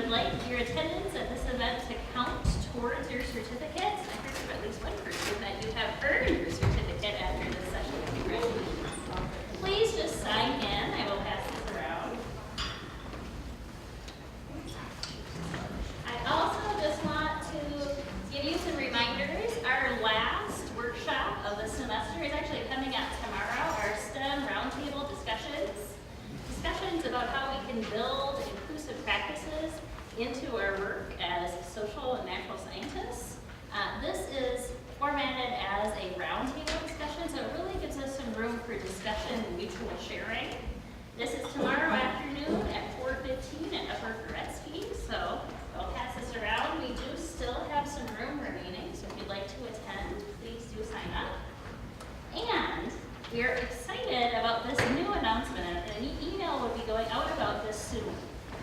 would like your attendance at this event to count towards your certificates, I heard from at least one person that you have earned your certificate after this session. Congratulations. Please just sign in. I will pass this around. I also just want to give you some reminders. Our last workshop of the semester is actually coming up tomorrow, our STEM roundtable discussions. Discussions about how we can build inclusive practices into our work as social and natural scientists. This is formatted as a roundtable discussion, so it really gives us some room for discussion and mutual sharing. This is tomorrow afternoon at 4:15 at Upper Goretzky, so I'll pass this around. We do still have some room remaining, so if you'd like to attend, please do sign up. And we are excited about this new announcement. An email will be going out about this soon.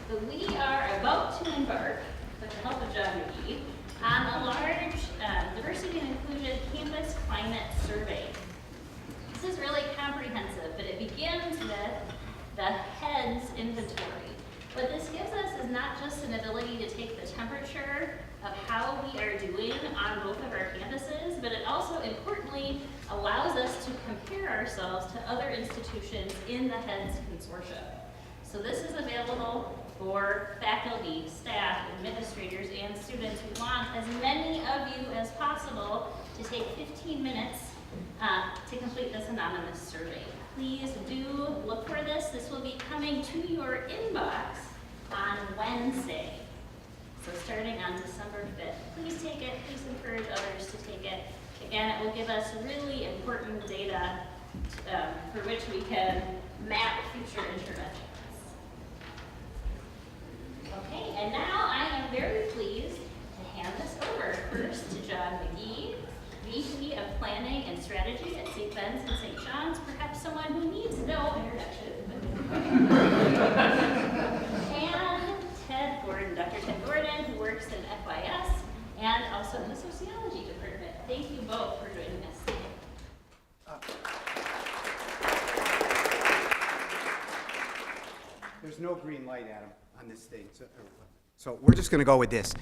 But we are about to embark, with the help of John McGee, on a large diversity and inclusion campus climate survey. This is really comprehensive, but it begins with the heads inventory. What this gives us is not just an ability to take the temperature of how we are doing on both of our campuses, but it also importantly allows us to compare ourselves to other institutions in the heads consortium. So this is available for faculty, staff, administrators, and students who want as many of you as possible to take 15 minutes to complete this anonymous survey. Please do look for this. This will be coming to your inbox on Wednesday. So starting on December 5th. Please take it. Please encourage others to take it. Again, it will give us really important data for which we can map future interventions. Okay, and now I am very pleased to hand this over first to John McGee, VP of Planning and Strategy at St. Ben's and St. John's, perhaps someone who needs no introduction. And Ted Gordon, Dr. Ted Gordon, who works in FYS and also in the sociology department. Thank you both for joining us today. There's no green light, Adam, on this thing. So we're just going to go with this.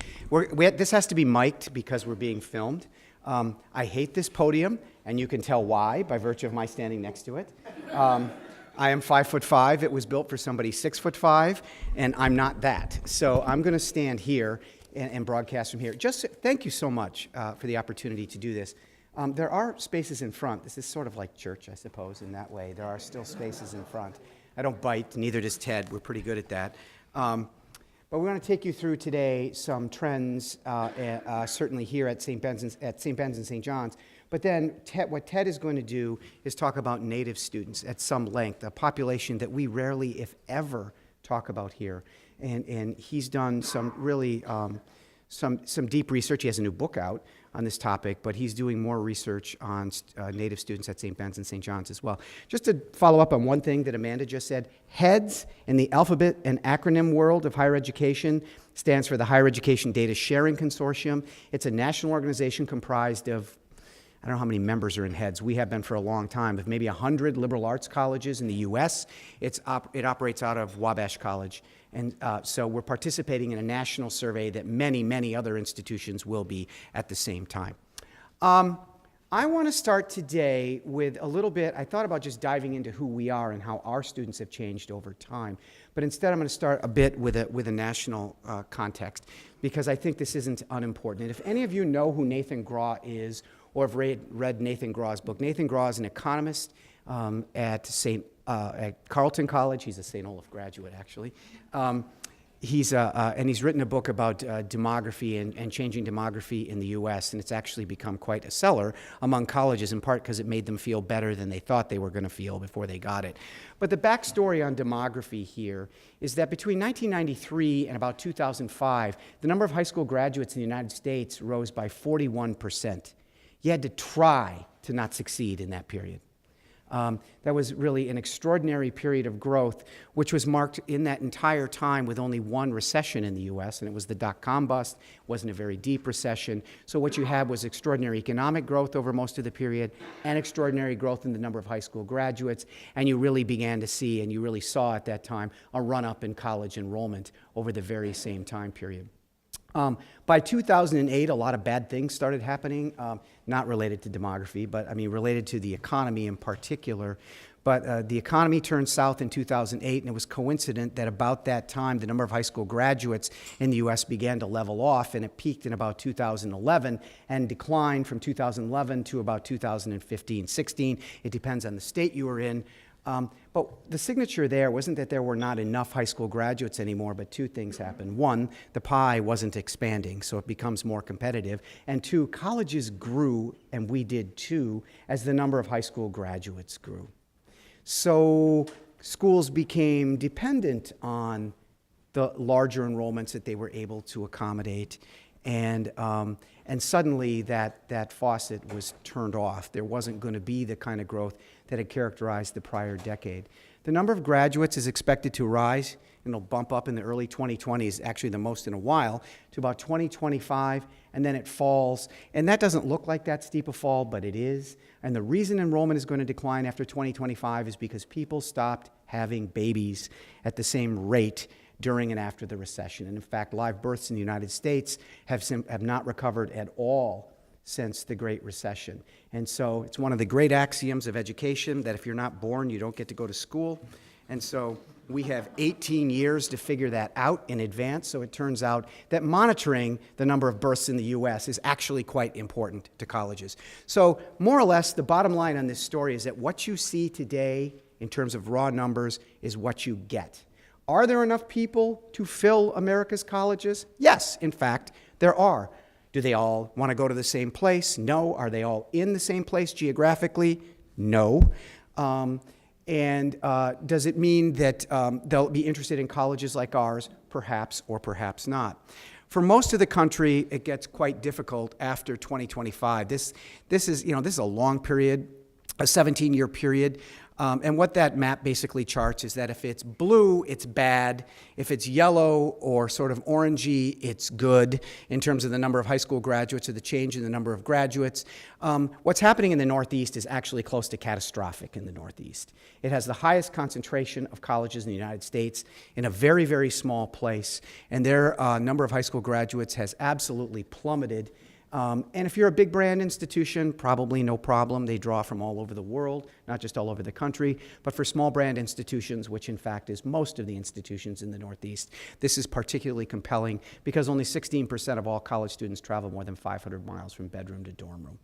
This has to be mic'd because we're being filmed. I hate this podium, and you can tell why by virtue of my standing next to it. I am 5'5". It was built for somebody 6'5", and I'm not that. So I'm going to stand here and broadcast from here. Just thank you so much for the opportunity to do this. There are spaces in front. This is sort of like church, I suppose, in that way. There are still spaces in front. I don't bite, neither does Ted. We're pretty good at that. But we're going to take you through today some trends, certainly here at St. Ben's and St. John's. But then what Ted is going to do is talk about Native students at some length, a population that we rarely, if ever, talk about here. And he's done some really some deep research. He has a new book out on this topic, but he's doing more research on Native students at St. Ben's and St. John's as well. Just to follow up on one thing that Amanda just said, HEADS in the alphabet and acronym world of higher education stands for the Higher Education Data Sharing Consortium. It's a national organization comprised of, I don't know how many members are in HEADS. We have been for a long time, of maybe 100 liberal arts colleges in the U.S. It operates out of Wabash College. And so we're participating in a national survey that many, many other institutions will be at the same time. I want to start today with a little bit, I thought about just diving into who we are and how our students have changed over time. But instead I'm going to start a bit with a national context, because I think this isn't unimportant. And if any of you know who Nathan Graw is, or have read Nathan Graw's book, Nathan Graw is an economist at Carleton College. He's a St. Olaf graduate, actually. And he's written a book about demography and changing demography in the U.S., and it's actually become quite a seller among colleges, in part because it made them feel better than they thought they were going to feel before they got it. But the backstory on demography here is that between 1993 and about 2005, the number of high school graduates in the United States rose by 41%. You had to try to not succeed in that period. That was really an extraordinary period of growth, which was marked in that entire time with only one recession in the U.S., and it was the dot-com bust. It wasn't a very deep recession. So what you had was extraordinary economic growth over most of the period and extraordinary growth in the number of high school graduates, and you really began to see, and you really saw at that time, a run-up in college enrollment over the very same time period. By 2008, a lot of bad things started happening, not related to demography, but I mean related to the economy in particular. But the economy turned south in 2008, and it was coincident that about that time, the number of high school graduates in the U.S. began to level off, and it peaked in about 2011 and declined from 2011 to about 2015, 16. It depends on the state you were in. But the signature there wasn't that there were not enough high school graduates anymore, but two things happened. One, the pie wasn't expanding, so it becomes more competitive. And two, colleges grew, and we did too, as the number of high school graduates grew. So schools became dependent on the larger enrollments that they were able to accommodate. And suddenly that faucet was turned off. There wasn't going to be the kind of growth that had characterized the prior decade. The number of graduates is expected to rise, and it'll bump up in the early 2020s, actually the most in a while, to about 2025, and then it falls. And that doesn't look like that steep a fall, but it is. And the reason enrollment is going to decline after 2025 is because people stopped having babies at the same rate during and after the recession. And in fact, live births in the United States have not recovered at all since the Great Recession. And so it's one of the great axioms of education that if you're not born, you don't get to go to school. And so we have 18 years to figure that out in advance. So it turns out that monitoring the number of births in the U.S. is actually quite important to colleges. So more or less, the bottom line on this story is that what you see today in terms of raw numbers is what you get. Are there enough people to fill America's colleges? Yes, in fact, there are. Do they all want to go to the same place? No. Are they all in the same place geographically? No. Does it mean that they'll be interested in colleges like ours? Perhaps or perhaps not. For most of the country, it gets quite difficult after 2025. This is a long period, a 17-year period. And what that map basically charts is that if it's blue, it's bad. If it's yellow or sort of orangey, it's good in terms of the number of high school graduates or the change in the number of graduates. What's happening in the Northeast is actually close to catastrophic in the Northeast. It has the highest concentration of colleges in the United States in a very, very small place. And their number of high school graduates has absolutely plummeted. And if you're a big brand institution, probably no problem. They draw from all over the world, not just all over the country. But for small brand institutions, which in fact is most of the institutions in the Northeast, this is particularly compelling because only 16% of all college students travel more than 500 miles from bedroom to dorm room.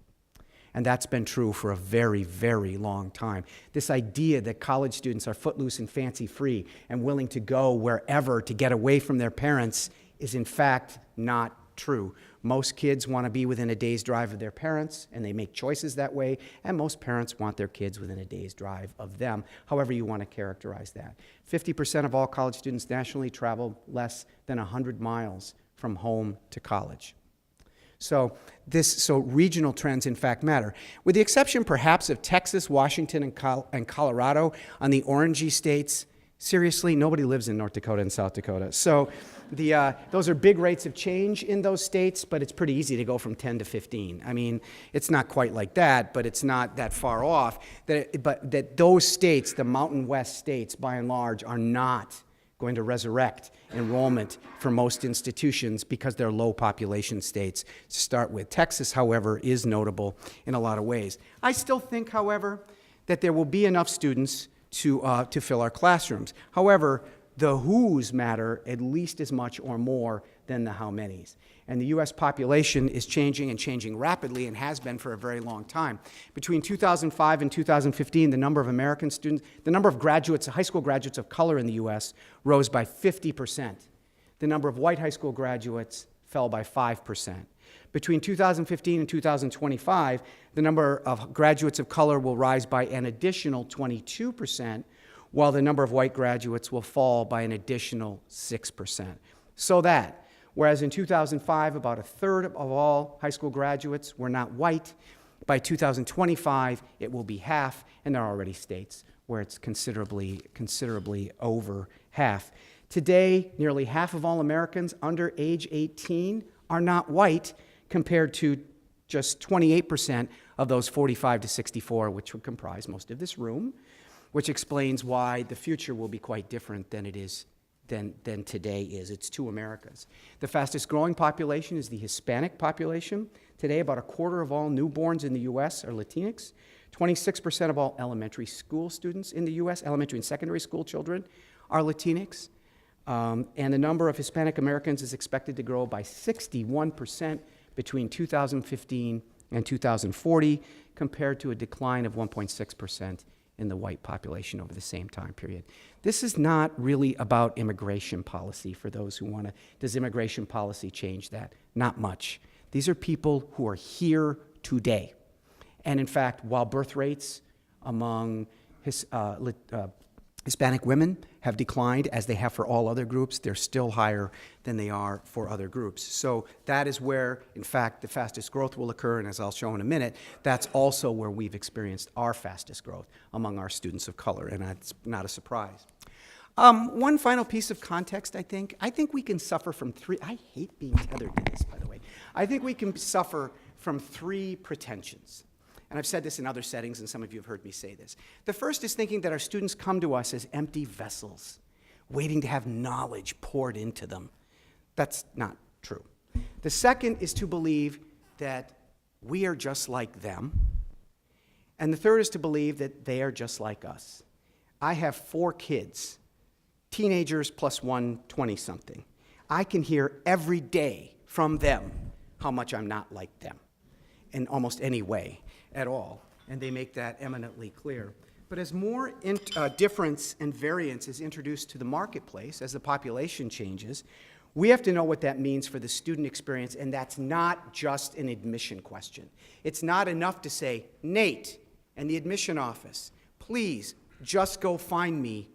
And that's been true for a very, very long time. This idea that college students are footloose and fancy-free and willing to go wherever to get away from their parents is in fact not true. Most kids want to be within a day's drive of their parents, and they make choices that way, and most parents want their kids within a day's drive of them, however you want to characterize that. 50% of all college students nationally travel less than 100 miles from home to college. So regional trends, in fact, matter. With the exception, perhaps, of Texas, Washington, and Colorado on the orangey states, seriously, nobody lives in North Dakota and South Dakota. So those are big rates of change in those states, but it's pretty easy to go from 10 to 15. I mean, it's not quite like that, but it's not that far off. But that those states, the Mountain West states, by and large, are not going to resurrect enrollment for most institutions because they're low population states to start with. Texas, however, is notable in a lot of ways. I still think, however, that there will be enough students to fill our classrooms. However, the who's matter at least as much or more than the how manys. And the U.S. population is changing and changing rapidly and has been for a very long time. Between 2005 and 2015, the number of American students, the number of graduates, high school graduates of color in the U.S. rose by 50%. The number of white high school graduates fell by 5%. Between 2015 and 2025, the number of graduates of color will rise by an additional 22%, while the number of white graduates will fall by an additional 6%. So that, whereas in 2005, about a third of all high school graduates were not white, By 2025, it will be half, and there are already states where it's considerably over half. Today, nearly half of all Americans under age 18 are not white, compared to just 28% of those 45 to 64, which would comprise most of this room, which explains why the future will be quite different than it is than today is. It's two Americas. The fastest growing population is the Hispanic population. Today, about a quarter of all newborns in the U.S. are Latinx. 26% of all elementary school students in the U.S., elementary and secondary school children, are Latinx. And the number of Hispanic Americans is expected to grow by 61% between 2015 and 2040, compared to a decline of 1.6% in the white population over the same time period. This is not really about immigration policy for those who want to. Does immigration policy change that? Not much. These are people who are here today. And in fact, while birth rates among Hispanic women have declined, as they have for all other groups, they're still higher than they are for other groups. So that is where, in fact, the fastest growth will occur, and as I'll show in a minute, that's also where we've experienced our fastest growth among our students of color, and that's not a surprise. One final piece of context, I think we can suffer from three, I hate being tethered to this, by the way. I think we can suffer from three pretensions. And I've said this in other settings, and some of you have heard me say this. The first is thinking that our students come to us as empty vessels, waiting to have knowledge poured into them. That's not true. The second is to believe that we are just like them. And the third is to believe that they are just like us. I have 4 kids, teenagers plus one 20-something. I can hear every day from them how much I'm not like them in almost any way at all, and they make that eminently clear. But as more difference and variance is introduced to the marketplace, as the population changes, we have to know what that means for the student experience, and that's not just an admission question. It's not enough to say, Nate and the admission office, please just go find me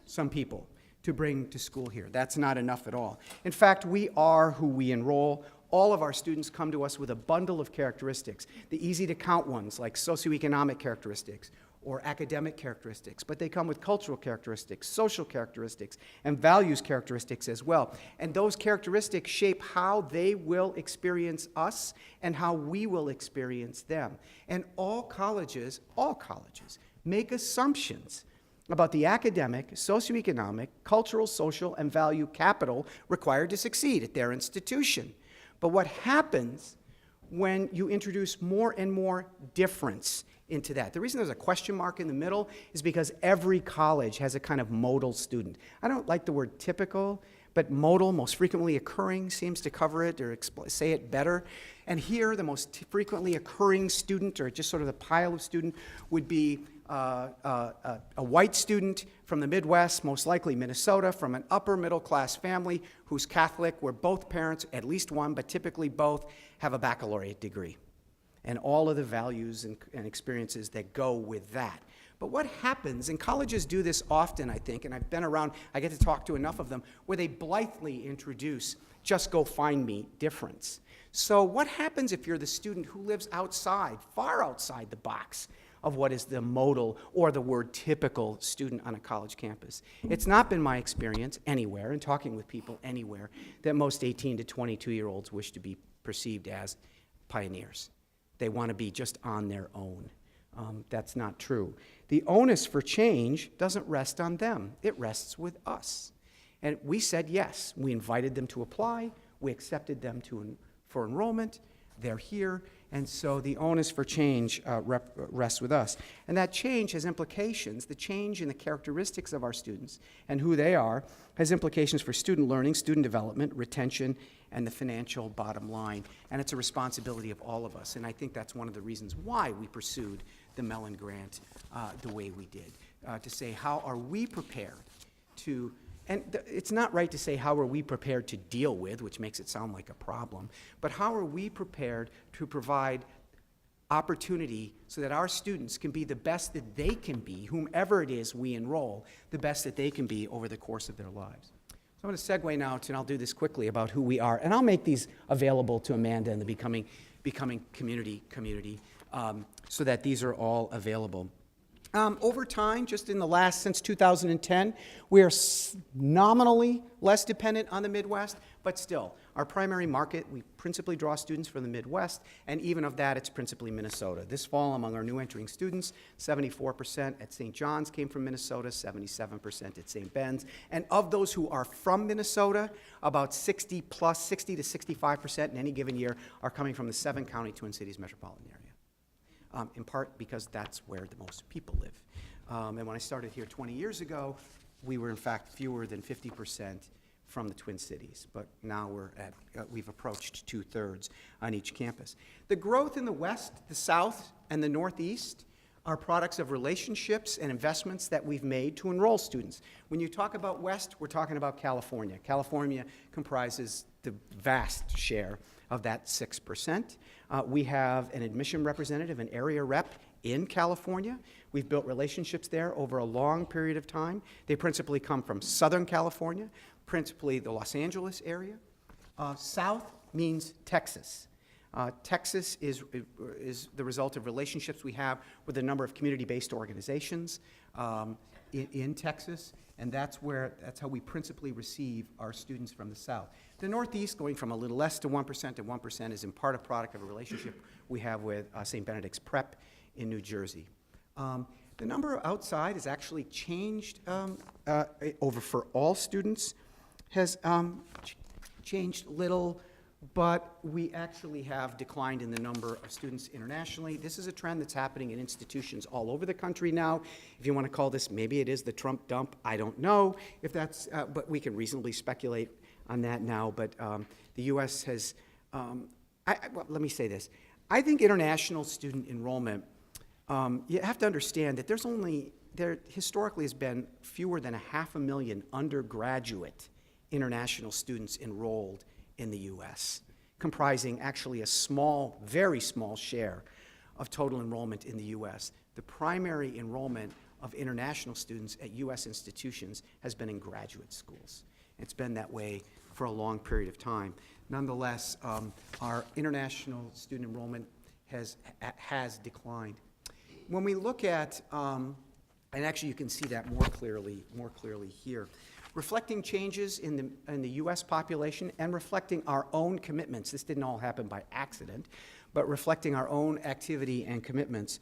some people to bring to school here. That's not enough at all. In fact, we are who we enroll. All of our students come to us with a bundle of characteristics, the easy-to-count ones like socioeconomic characteristics or academic characteristics, but they come with cultural characteristics, social characteristics, and values characteristics as well. And those characteristics shape how they will experience us and how we will experience them. And all colleges make assumptions about the academic, socioeconomic, cultural, social, and value capital required to succeed at their institution. But what happens when you introduce more and more difference into that? The reason there's a question mark in the middle is because every college has a kind of modal student. I don't like the word typical, but modal, most frequently occurring, seems to cover it or say it better. And here, the most frequently occurring student, or just sort of the pile of student, would be a white student from the Midwest, most likely Minnesota, from an upper middle class family who's Catholic, where both parents, at least one, but typically both, have a baccalaureate degree, and all of the values and experiences that go with that. But what happens, and colleges do this often, I think, and I've been around, I get to talk to enough of them, where they blithely introduce, just go find me difference. So what happens if you're the student who lives outside, far outside the box of what is the modal or the word typical student on a college campus? It's not been my experience anywhere, in talking with people anywhere, that most 18 to 22-year-olds wish to be perceived as pioneers. They want to be just on their own. That's not true. The onus for change doesn't rest on them. It rests with us. And we said yes. We invited them to apply. We accepted them for enrollment. They're here. And so the onus for change rests with us. And that change has implications. The change in the characteristics of our students and who they are has implications for student learning, student development, retention, and the financial bottom line. And it's a responsibility of all of us. And I think that's one of the reasons why we pursued the Mellon Grant the way we did, to say, how are we prepared to, and it's not right to say how are we prepared to deal with, which makes it sound like a problem, but how are we prepared to provide opportunity so that our students can be the best that they can be, whomever it is we enroll, the best that they can be over the course of their lives. So I'm going to segue now to, and I'll do this quickly, about who we are, and I'll make these available to Amanda in the becoming becoming community, so that these are all available. Over time, just in the last, since 2010, we are nominally less dependent on the Midwest, but still, our primary market, we principally draw students from the Midwest, and even of that, it's principally Minnesota. This fall, among our new entering students, 74% at St. John's came from Minnesota, 77% at St. Ben's, and of those who are from Minnesota, about 60 to 65% in any given year are coming from the 7-county Twin Cities metropolitan area. In part because that's where the most people live. And when I started here 20 years ago, we were in fact fewer than 50% from the Twin Cities, but now we've approached 2/3 on each campus. The growth in the West, the South, and the Northeast are products of relationships and investments that we've made to enroll students. When you talk about West, we're talking about California. California comprises the vast share of that 6%. We have an admission representative, an area rep in California. We've built relationships there over a long period of time. They principally come from Southern California, principally the Los Angeles area. South means Texas. Texas is the result of relationships we have with a number of community-based organizations in Texas, and that's how we principally receive our students from the South. The Northeast, going from a little less to 1% to 1%, is in part a product of a relationship we have with St. Benedict's Prep in New Jersey. The number outside has actually changed over for all students, has changed little, but we actually have declined in the number of students internationally. This is a trend that's happening in institutions all over the country now. If you want to call this, maybe it is the Trump dump, I don't know if that's, but we can reasonably speculate on that now. But the U.S. has, well, let me say this. I think international student enrollment, you have to understand that there historically has been fewer than 500,000 undergraduate international students enrolled in the U.S., comprising actually a small, very small share of total enrollment in the U.S. The primary enrollment of international students at U.S. institutions has been in graduate schools. It's been that way for a long period of time. Nonetheless, our international student enrollment has declined. When we look at, and actually you can see that more clearly here, reflecting changes in the U.S. population and reflecting our own commitments. This didn't all happen by accident, but reflecting our own activity and commitments.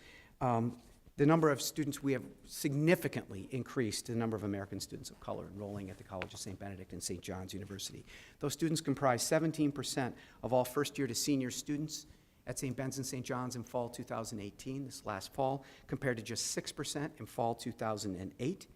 The number of students, we have significantly increased the number of American students of color enrolling at the College of St. Benedict and St. John's University. Those students comprise 17% of all first-year to senior students at St. Ben's and St. John's in fall 2018, this last fall, compared to just 6% in fall 2008.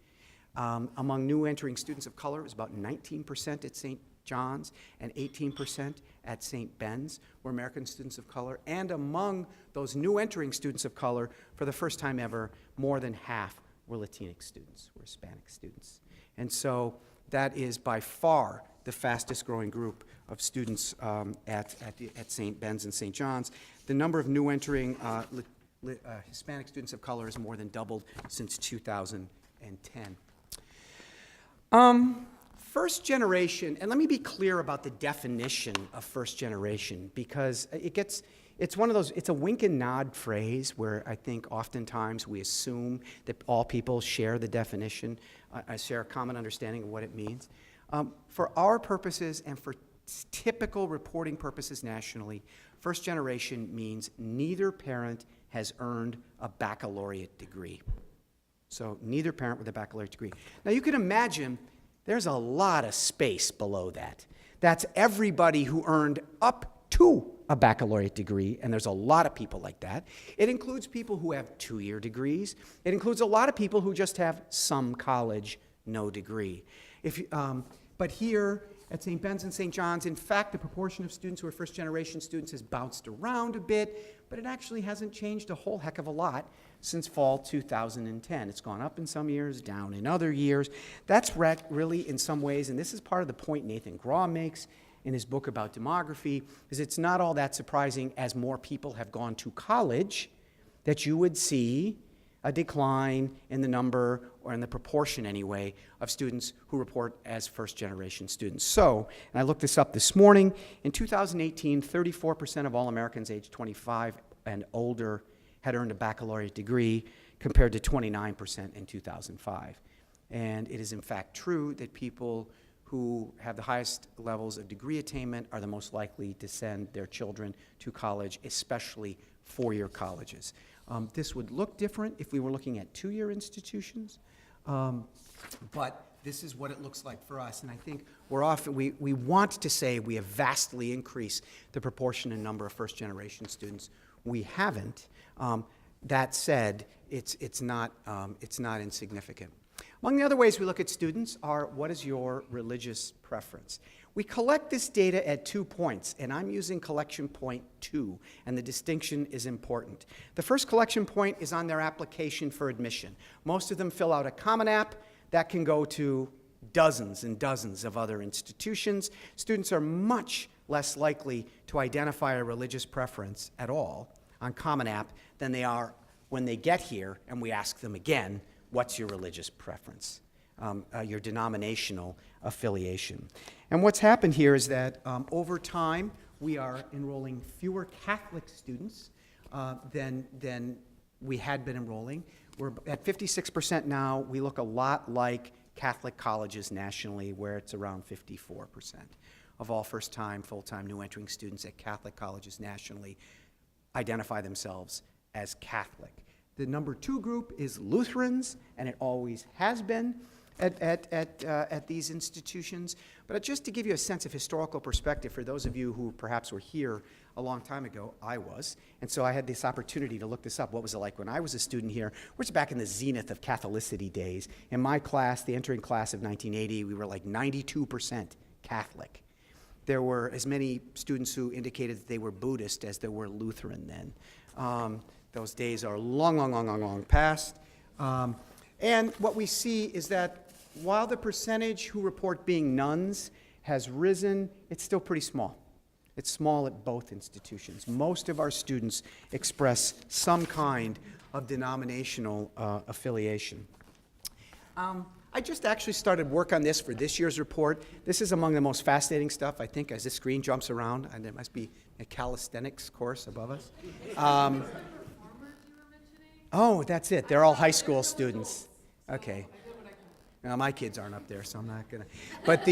Among new entering students of color, it was about 19% at St. John's and 18% at St. Ben's were American students of color. And among those new entering students of color, for the first time ever, more than half were Latinx students, were Hispanic students. And so that is by far the fastest growing group of students at St. Ben's and St. John's. The number of new entering Hispanic students of color has more than doubled since 2010. First generation, and let me be clear about the definition of first generation, because it's one of those, it's a wink and nod phrase where I think oftentimes we assume that all people share the definition, share a common understanding of what it means. For our purposes and for typical reporting purposes nationally, first generation means neither parent has earned a baccalaureate degree. So neither parent with a baccalaureate degree. Now you can imagine there's a lot of space below that. That's everybody who earned up to a baccalaureate degree, and there's a lot of people like that. It includes people who have 2-year degrees. It includes a lot of people who just have some college, no degree. But here at St. Ben's and St. John's, in fact, the proportion of students who are first-generation students has bounced around a bit, but it actually hasn't changed a whole heck of a lot since fall 2010. It's gone up in some years, down in other years. That's really, in some ways, and this is part of the point Nathan Graw makes in his book about demography, is it's not all that surprising as more people have gone to college that you would see a decline in the number, or in the proportion anyway, of students who report as first-generation students. So, and I looked this up this morning, in 2018, 34% of all Americans aged 25 and older had earned a baccalaureate degree, compared to 29% in 2005. And it is in fact true that people who have the highest levels of degree attainment are the most likely to send their children to college, especially four-year colleges. This would look different if we were looking at two-year institutions, but this is what it looks like for us. And I think we want to say we have vastly increased the proportion and number of first-generation students. We haven't. That said, it's not insignificant. Among the other ways we look at students are, what is your religious preference? We collect this data at 2 points, and I'm using collection point 2, and the distinction is important. The first collection point is on their application for admission. Most of them fill out a Common App that can go to dozens and dozens of other institutions. Students are much less likely to identify a religious preference at all on Common App than they are when they get here and we ask them again, what's your religious preference, your denominational affiliation. And what's happened here is that over time, we are enrolling fewer Catholic students than we had been enrolling. We're at 56% now. We look a lot like Catholic colleges nationally, where it's around 54% of all first-time, full-time, new entering students at Catholic colleges nationally identify themselves as Catholic. The number 2 group is Lutherans, and it always has been at these institutions. But just to give you a sense of historical perspective, for those of you who perhaps were here a long time ago, I was, and so I had this opportunity to look this up. What was it like when I was a student here? Which is back in the zenith of Catholicity days. In my class, the entering class of 1980, we were like 92% Catholic. There were as many students who indicated that they were Buddhist as there were Lutheran then. Those days are long past. And what we see is that while the percentage who report being nuns has risen, it's still pretty small. It's small at both institutions. Most of our students express some kind of denominational affiliation. I just actually started work on this for this year's report. This is among the most fascinating stuff, I think, as this screen jumps around, and there must be a calisthenics course above us. Oh, that's it. They're all high school students. Okay. Now, my kids aren't up there, so I'm not going to. But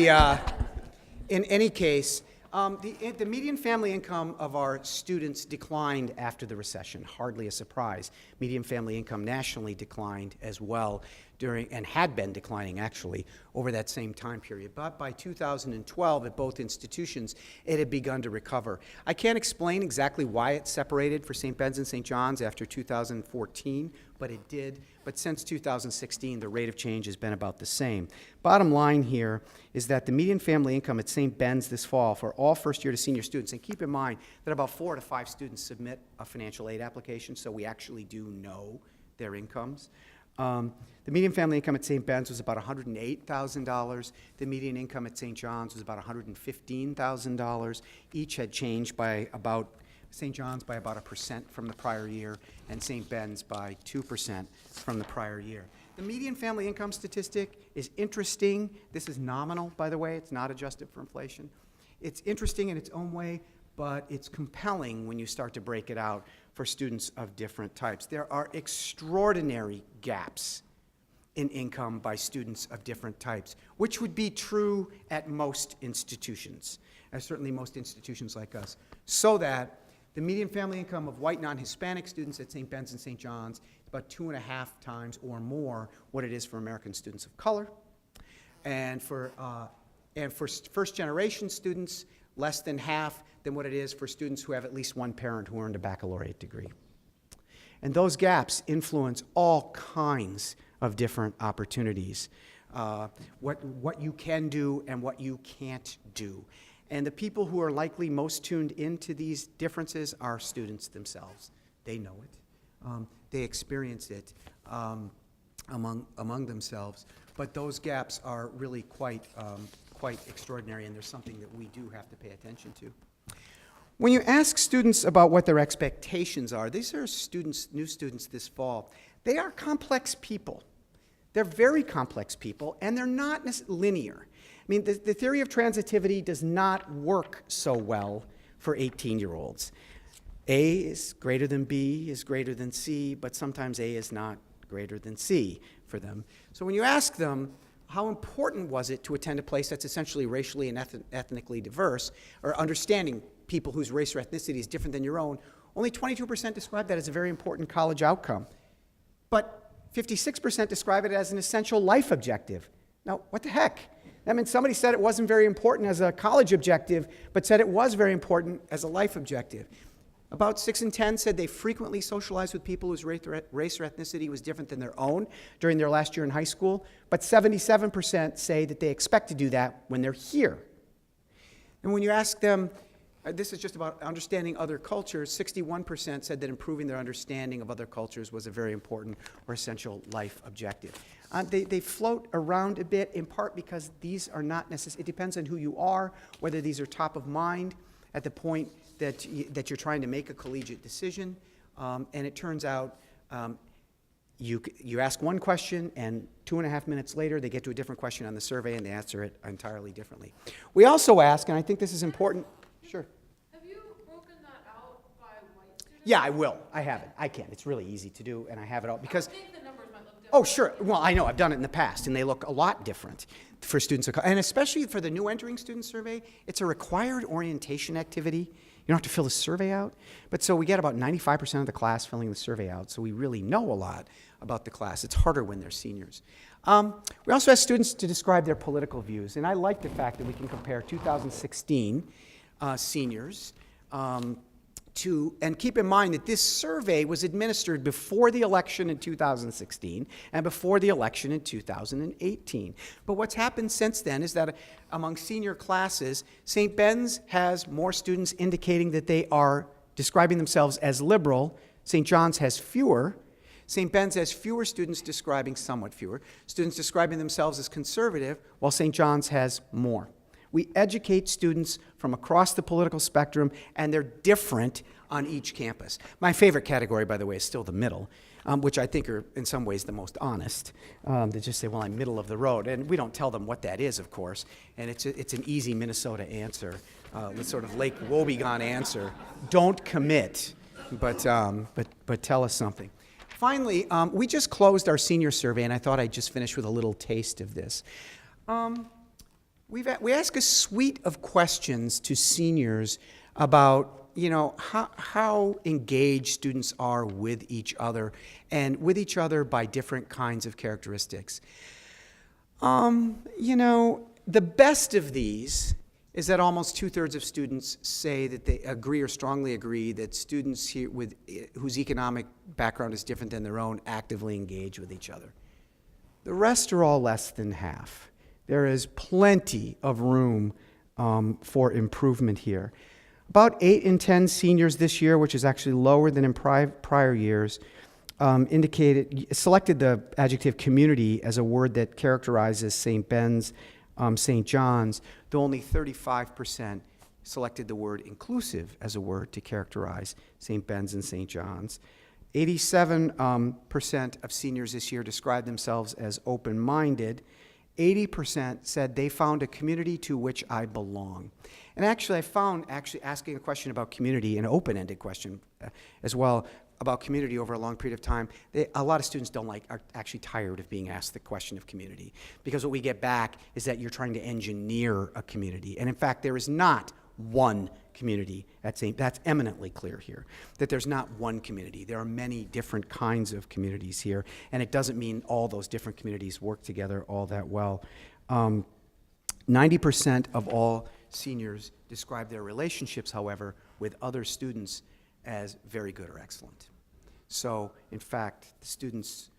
in any case, the median family income of our students declined after the recession. Hardly a surprise. Median family income nationally declined as well and had been declining actually over that same time period. But by 2012, at both institutions, it had begun to recover. I can't explain exactly why it separated for St. Ben's and St. John's after 2014, but it did. But since 2016, the rate of change has been about the same. Bottom line here is that the median family income at St. Ben's this fall for all first-year to senior students, and keep in mind that about 4 to 5 students submit a financial aid application, so we actually do know their incomes. The median family income at St. Ben's was about $108,000. The median income at St. John's was about $115,000. Each had changed by about, St. John's by about 1% from the prior year, and St. Ben's by 2% from the prior year. The median family income statistic is interesting. This is nominal, by the way. It's not adjusted for inflation. It's interesting in its own way, but it's compelling when you start to break it out for students of different types. There are extraordinary gaps in income by students of different types, which would be true at most institutions, certainly most institutions like us, so that the median family income of white non-Hispanic students at St. Ben's and St. John's is about 2.5 times or more what it is for American students of color. And for first-generation students, less than half than what it is for students who have at least one parent who earned a baccalaureate degree. And those gaps influence all kinds of different opportunities, what you can do and what you can't do. And the people who are likely most tuned into these differences are students themselves. They know it. They experience it among themselves. But those gaps are really quite extraordinary, and there's something that we do have to pay attention to. When you ask students about what their expectations are, these are new students this fall, They are complex people. They're very complex people, and they're not linear. I mean, the theory of transitivity does not work so well for 18-year-olds. A is greater than B is greater than C, but sometimes A is not greater than C for them. So when you ask them, how important was it to attend a place that's essentially racially and ethnically diverse, or understanding people whose race or ethnicity is different than your own, only 22% describe that as a very important college outcome. But 56% describe it as an essential life objective. Now, what the heck? That means somebody said it wasn't very important as a college objective, but said it was very important as a life objective. About 6 in 10 said they frequently socialized with people whose race or ethnicity was different than their own during their last year in high school, but 77% say that they expect to do that when they're here. And when you ask them, this is just about understanding other cultures, 61% said that improving their understanding of other cultures was a very important or essential life objective. They float around a bit, in part because these are not necessarily, it depends on who you are, whether these are top of mind at the point that you're trying to make a collegiate decision. And it turns out you ask one question, and 2.5 minutes later, they get to a different question on the survey, and they answer it entirely differently. We also ask, and I think this is important. Sure. Have you broken that out by white students? Yeah, I will. I have it. I can. It's really easy to do, and I have it all because. I think the numbers might look different. Oh, sure. Well, I know. I've done it in the past, and they look a lot different for students, and especially for the new entering student survey. It's a required orientation activity. You don't have to fill the survey out. But so we get about 95% of the class filling the survey out, so we really know a lot about the class. It's harder when they're seniors. We also ask students to describe their political views, and I like the fact that we can compare 2016 seniors and keep in mind that this survey was administered before the election in 2016 and before the election in 2018. But what's happened since then is that among senior classes, St. Ben's has more students indicating that they are describing themselves as liberal. St. John's has fewer. St. Ben's has fewer students describing, somewhat fewer, students describing themselves as conservative, while St. John's has more. We educate students from across the political spectrum, and they're different on each campus. My favorite category, by the way, is still the middle, which I think are in some ways the most honest. They just say, well, I'm middle of the road. And we don't tell them what that is, of course. And it's an easy Minnesota answer, the sort of Lake Wobegon answer. Don't commit, but tell us something. Finally, we just closed our senior survey, and I thought I'd just finish with a little taste of this. We ask a suite of questions to seniors about, how engaged students are with each other, and with each other by different kinds of characteristics. The best of these is that almost 2/3 of students say that they agree or strongly agree that students here whose economic background is different than their own actively engage with each other. The rest are all less than half. There is plenty of room for improvement here. About 8 in 10 seniors this year, which is actually lower than in prior years, selected the adjective community as a word that characterizes St. Ben's, St. John's, though only 35% selected the word inclusive as a word to characterize St. Ben's and St. John's. 87% of seniors this year described themselves as open-minded. 80% said they found a community to which I belong. And actually, I found asking a question about community, an open-ended question as well, about community over a long period of time, a lot of students are actually tired of being asked the question of community, because what we get back is that you're trying to engineer a community. And in fact, there is not one community at St. That's eminently clear here, that there's not one community. There are many different kinds of communities here, and it doesn't mean all those different communities work together all that well. 90% of all seniors describe their relationships, however, with other students as very good or excellent. So, in fact, the students,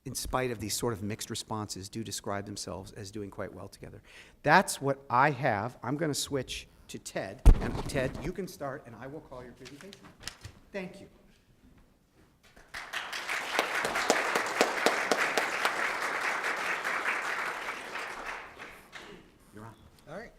in spite of these sort of mixed responses, do describe themselves as doing quite well together. That's what I have. I'm going to switch to Ted. And Ted, you can start, and I will call your presentation. Thank you. You're on. All right.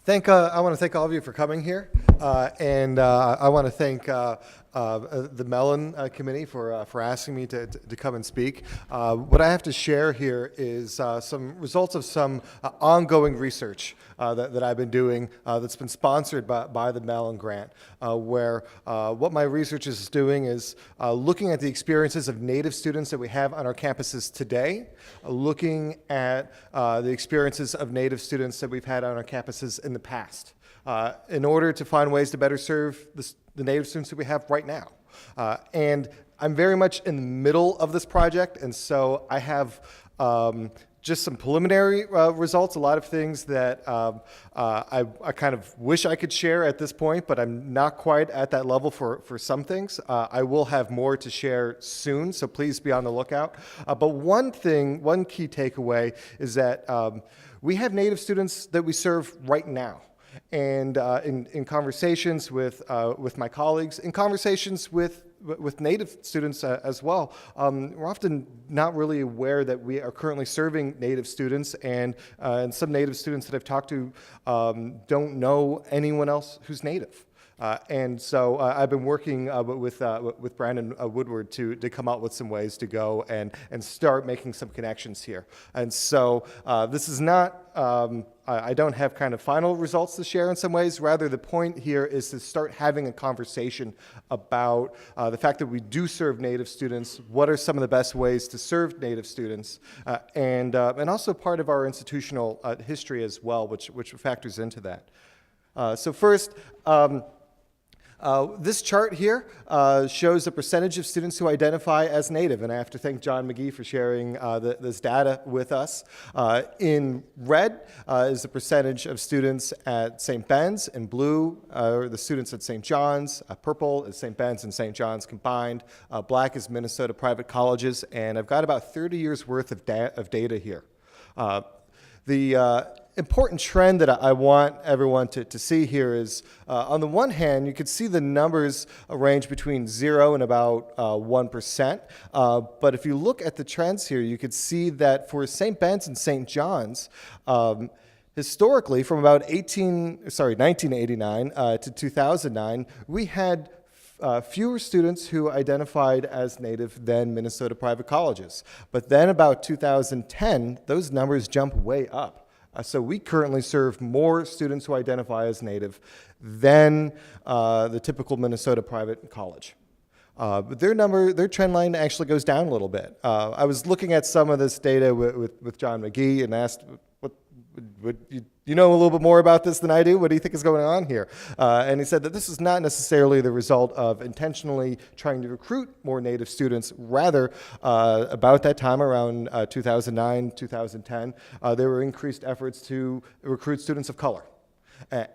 I want to thank all of you for coming here. I want to thank the Mellon Committee for asking me to come and speak. What I have to share here is some results of some ongoing research that I've been doing that's been sponsored by the Mellon Grant, where what my research is doing is looking at the experiences of Native students that we have on our campuses today, looking at the experiences of Native students that we've had on our campuses in the past, in order to find ways to better serve the Native students that we have right now. And I'm very much in the middle of this project, and so I have just some preliminary results, a lot of things that I kind of wish I could share at this point, but I'm not quite at that level for some things. I will have more to share soon, so please be on the lookout. But one key takeaway is that we have Native students that we serve right now. And in conversations with my colleagues, in conversations with Native students as well, we're often not really aware that we are currently serving Native students, and some Native students that I've talked to don't know anyone else who's Native. And so I've been working with Brandon Woodward to come out with some ways to go and start making some connections here. And so this is not, I don't have kind of final results to share in some ways. Rather, the point here is to start having a conversation about the fact that we do serve Native students, what are some of the best ways to serve Native students, and also part of our institutional history as well, which factors into that. So first, this chart here shows the percentage of students who identify as Native, and I have to thank John McGee for sharing this data with us. In red is the percentage of students at St. Ben's. In blue are the students at St. John's. Purple is St. Ben's and St. John's combined. Black is Minnesota private colleges, and I've got about 30 years worth of data here. The important trend that I want everyone to see here is, on the one hand, you could see the numbers range between 0 and about 1%. But if you look at the trends here, you could see that for St. Ben's and St. John's, historically, from about 1989 to 2009, we had fewer students who identified as Native than Minnesota private colleges. But then about 2010, those numbers jump way up. So we currently serve more students who identify as Native than the typical Minnesota private college. But their trend line actually goes down a little bit. I was looking at some of this data with John McGee and asked, you know a little bit more about this than I do? What do you think is going on here? And he said that this is not necessarily the result of intentionally trying to recruit more Native students. Rather, about that time, around 2009, 2010, there were increased efforts to recruit students of color.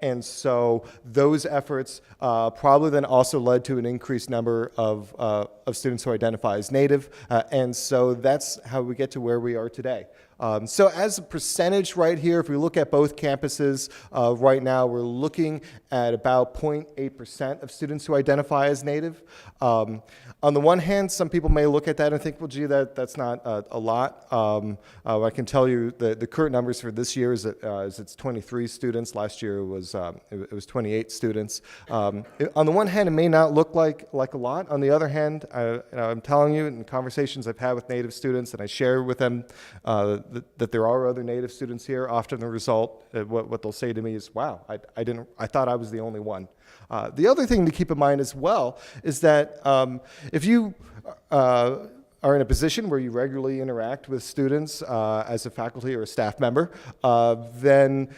And so those efforts probably then also led to an increased number of students who identify as Native. And so that's how we get to where we are today. So as a percentage right here, if we look at both campuses right now, we're looking at about 0.8% of students who identify as Native. On the one hand, some people may look at that and think, well, gee, that's not a lot. I can tell you the current numbers for this year is it's 23 students. Last year it was 28 students. On the one hand, it may not look like a lot. On the other hand, I'm telling you in conversations I've had with Native students, and I share with them that there are other Native students here. Often the result, what they'll say to me is, wow, I thought I was the only one. The other thing to keep in mind as well is that if you are in a position where you regularly interact with students as a faculty or a staff member, then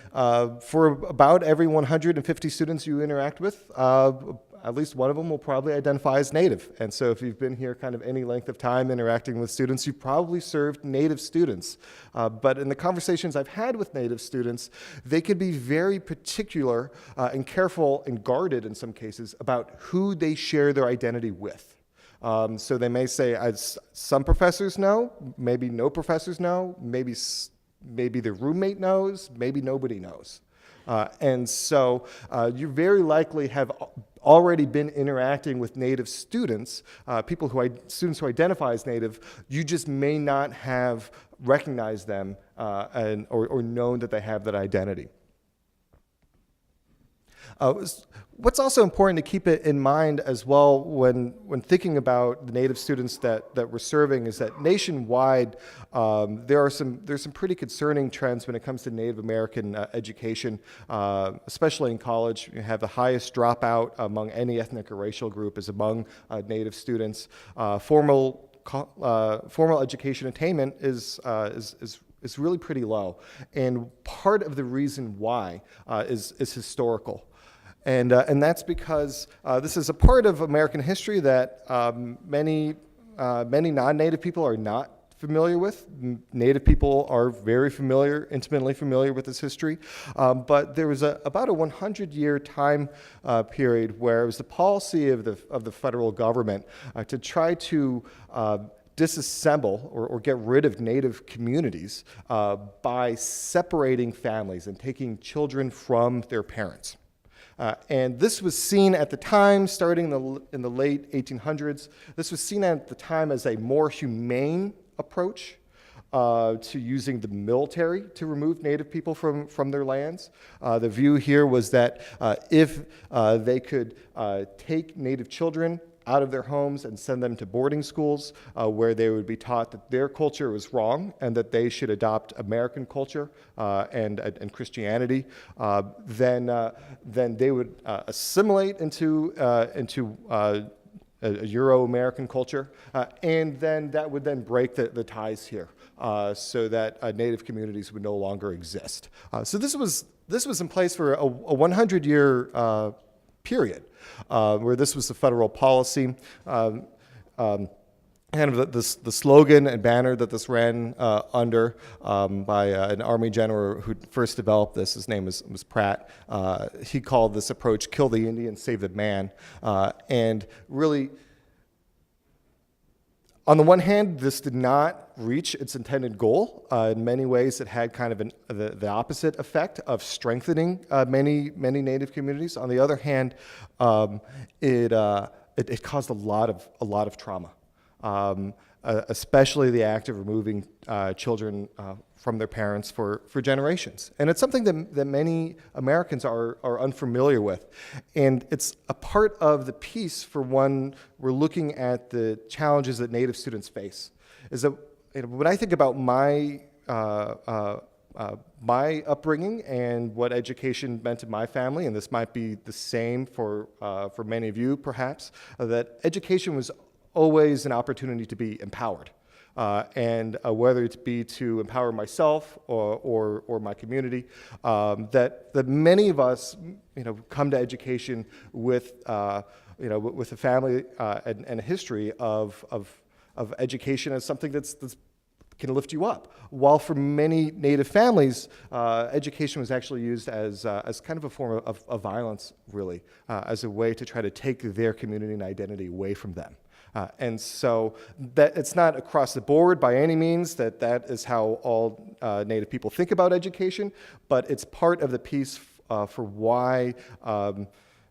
for about every 150 students you interact with, at least one of them will probably identify as Native. And so if you've been here kind of any length of time interacting with students, you've probably served Native students. But in the conversations I've had with Native students, they could be very particular and careful and guarded in some cases about who they share their identity with. So they may say, as some professors know, maybe no professors know, maybe their roommate knows, maybe nobody knows. And so you very likely have already been interacting with Native students, students who identify as Native. You just may not have recognized them or known that they have that identity. What's also important to keep it in mind as well when thinking about the Native students that we're serving is that nationwide there's some pretty concerning trends when it comes to Native American education, especially in college. You have the highest dropout among any ethnic or racial group is among Native students. Formal education attainment is really pretty low, and part of the reason why is historical. And that's because this is a part of American history that many non-Native people are not familiar with. Native people are very familiar, intimately familiar with this history. But there was about a 100-year time period where it was the policy of the federal government to try to disassemble or get rid of Native communities by separating families and taking children from their parents. And this was seen at the time, starting in the late 1800s, this was seen at the time as a more humane approach to using the military to remove Native people from their lands. The view here was that if they could take Native children out of their homes and send them to boarding schools where they would be taught that their culture was wrong and that they should adopt American culture and Christianity, then they would assimilate into a Euro-American culture, and then that would then break the ties here so that Native communities would no longer exist. So this was in place for a 100-year period, where this was the federal policy. Kind of the slogan and banner that this ran under by an Army general who first developed this, his name was Pratt. He called this approach, "Kill the Indian, save the man." And really, on the one hand, this did not reach its intended goal. In many ways, it had kind of the opposite effect of strengthening many Native communities. On the other hand, it caused a lot of trauma, especially the act of removing children from their parents for generations. And it's something that many Americans are unfamiliar with. And it's a part of the piece for when we're looking at the challenges that Native students face. Is that when I think about my upbringing and what education meant to my family, and this might be the same for many of you perhaps, that education was always an opportunity to be empowered. And whether it be to empower myself or my community, that many of us, come to education with, with a family and a history of education as something that's can lift you up. While for many Native families, education was actually used as kind of a form of violence, really, as a way to try to take their community and identity away from them. And so that it's not across the board by any means that is how all Native people think about education, but it's part of the piece for why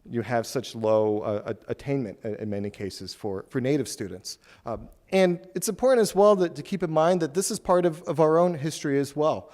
you have such low attainment in many cases for Native students. And it's important as well to keep in mind that this is part of our own history as well.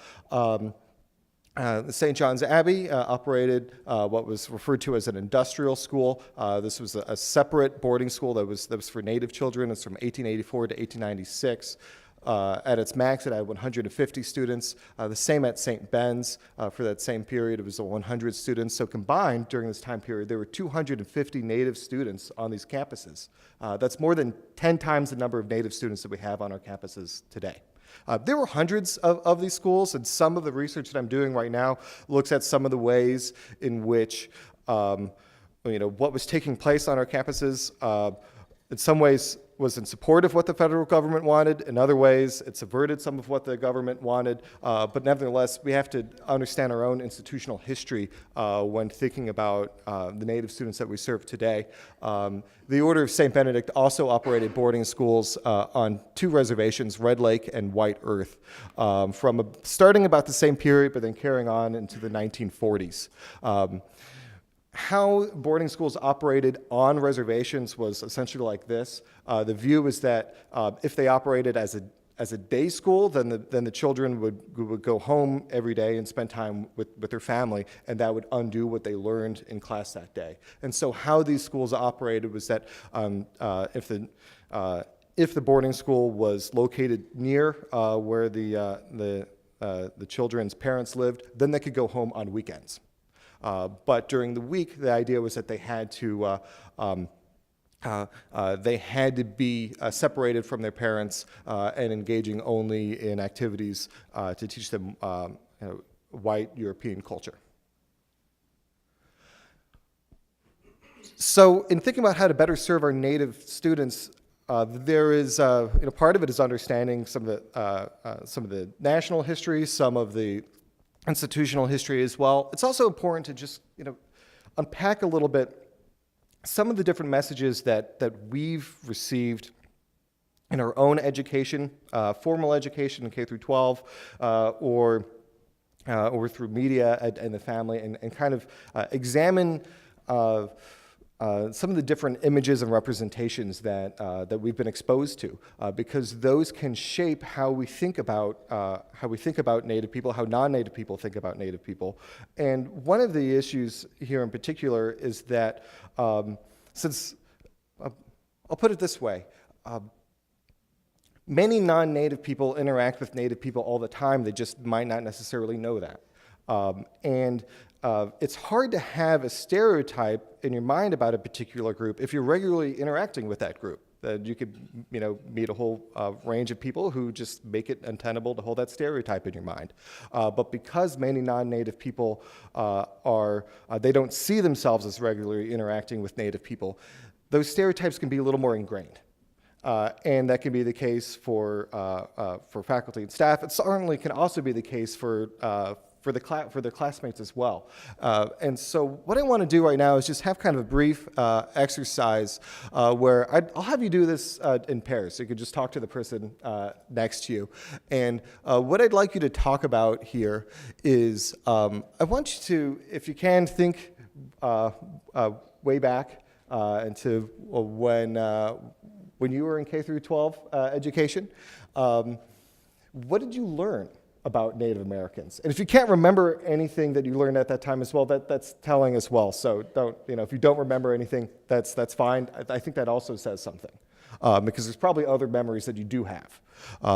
St. John's Abbey operated what was referred to as an industrial school. This was a separate boarding school that was for Native children. It's from 1884 to 1896. At its max, it had 150 students. The same at St. Ben's. For that same period, it was 100 students. So combined, during this time period, there were 250 Native students on these campuses. That's more than 10 times the number of Native students that we have on our campuses today. There were hundreds of these schools, and some of the research that I'm doing right now looks at some of the ways in which, what was taking place on our campuses, in some ways was in support of what the federal government wanted. In other ways, it subverted some of what the government wanted. But nevertheless, we have to understand our own institutional history when thinking about the Native students that we serve today. The Order of St. Benedict also operated boarding schools on 2 reservations, Red Lake and White Earth, starting about the same period, but then carrying on into the 1940s. How boarding schools operated on reservations was essentially like this. The view was that if they operated as as a day school, then the children would go home every day and spend time with their family, and that would undo what they learned in class that day. And so how these schools operated was that if the boarding school was located near where the children's parents lived, then they could go home on weekends. But during the week, the idea was that they had to be separated from their parents and engaging only in activities to teach them white European culture. So in thinking about how to better serve our Native students, there is, part of it is understanding some of the national history, some of the institutional history as well. It's also important to just, unpack a little bit some of the different messages that we've received in our own education, formal education in K through 12, or through media and the family, and kind of examine some of the different images and representations that we've been exposed to, because those can shape how we think about Native people, how non-Native people think about Native people. And one of the issues here in particular is that since I'll put it this way. Many non-Native people interact with Native people all the time. They just might not necessarily know that. It's hard to have a stereotype in your mind about a particular group if you're regularly interacting with that group. That you could, meet a whole range of people who just make it untenable to hold that stereotype in your mind. But because many non-Native people they don't see themselves as regularly interacting with Native people, those stereotypes can be a little more ingrained. And that can be the case for faculty and staff. It certainly can also be the case for their classmates as well. And so what I want to do right now is just have kind of a brief exercise where I'll have you do this in pairs. So you could just talk to the person next to you. And what I'd like you to talk about here is I want you to, if you can, think way back into when you were in K through 12 education. What did you learn about Native Americans? And if you can't remember anything that you learned at that time as well, that's telling as well. So don't, if you don't remember anything, that's fine. I think that also says something, because there's probably other memories that you do have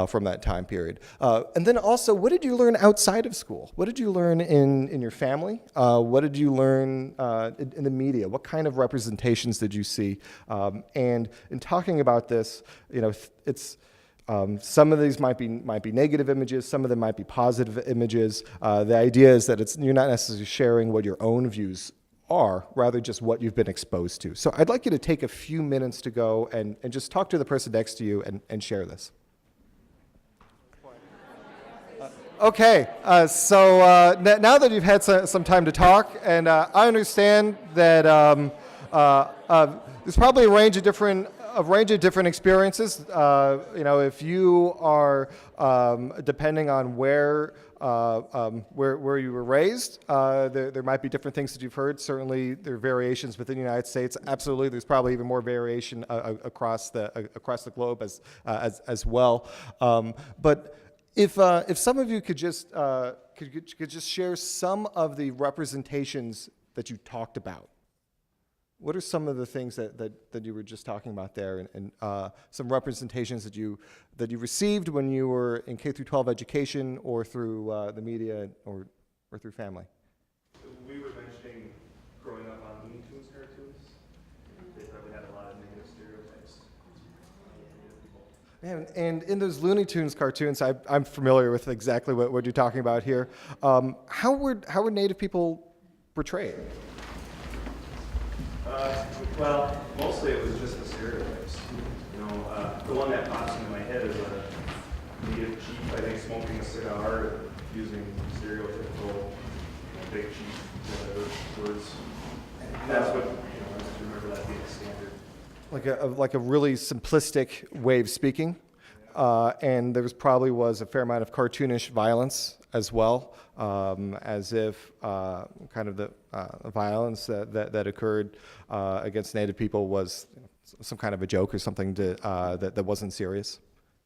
from that time period. And then also, what did you learn outside of school? What did you learn in your family? What did you learn in the media? What kind of representations did you see? And in talking about this, it's some of these might be negative images, some of them might be positive images. The idea is that you're not necessarily sharing what your own views are, rather just what you've been exposed to. So I'd like you to take a few minutes to go and just talk to the person next to you and share this. Okay, so now that you've had some time to talk, and I understand that there's probably a range of different experiences. If you are depending on where you were raised, there might be different things that you've heard. Certainly, there are variations within the United States. Absolutely, there's probably even more variation across the globe as well. But if some of you could just share some of the representations that you talked about. What are some of the things that you were just talking about there, and some representations that you received when you were in K through 12 education, or through the media, or through family? We were mentioning growing up on Looney Tunes cartoons. They probably had a lot of negative stereotypes. And in those Looney Tunes cartoons, I'm familiar with exactly what you're talking about here. How were Native people portrayed? Well, mostly it was just the stereotypes. The one that pops into my head is a native chief, I think, smoking a cigar, using stereotypical big chief words. And that's what, I just remember that being standard. Like a really simplistic way of speaking, and there was a fair amount of cartoonish violence as well, as if kind of the violence that occurred against Native people was some kind of a joke or something that wasn't serious.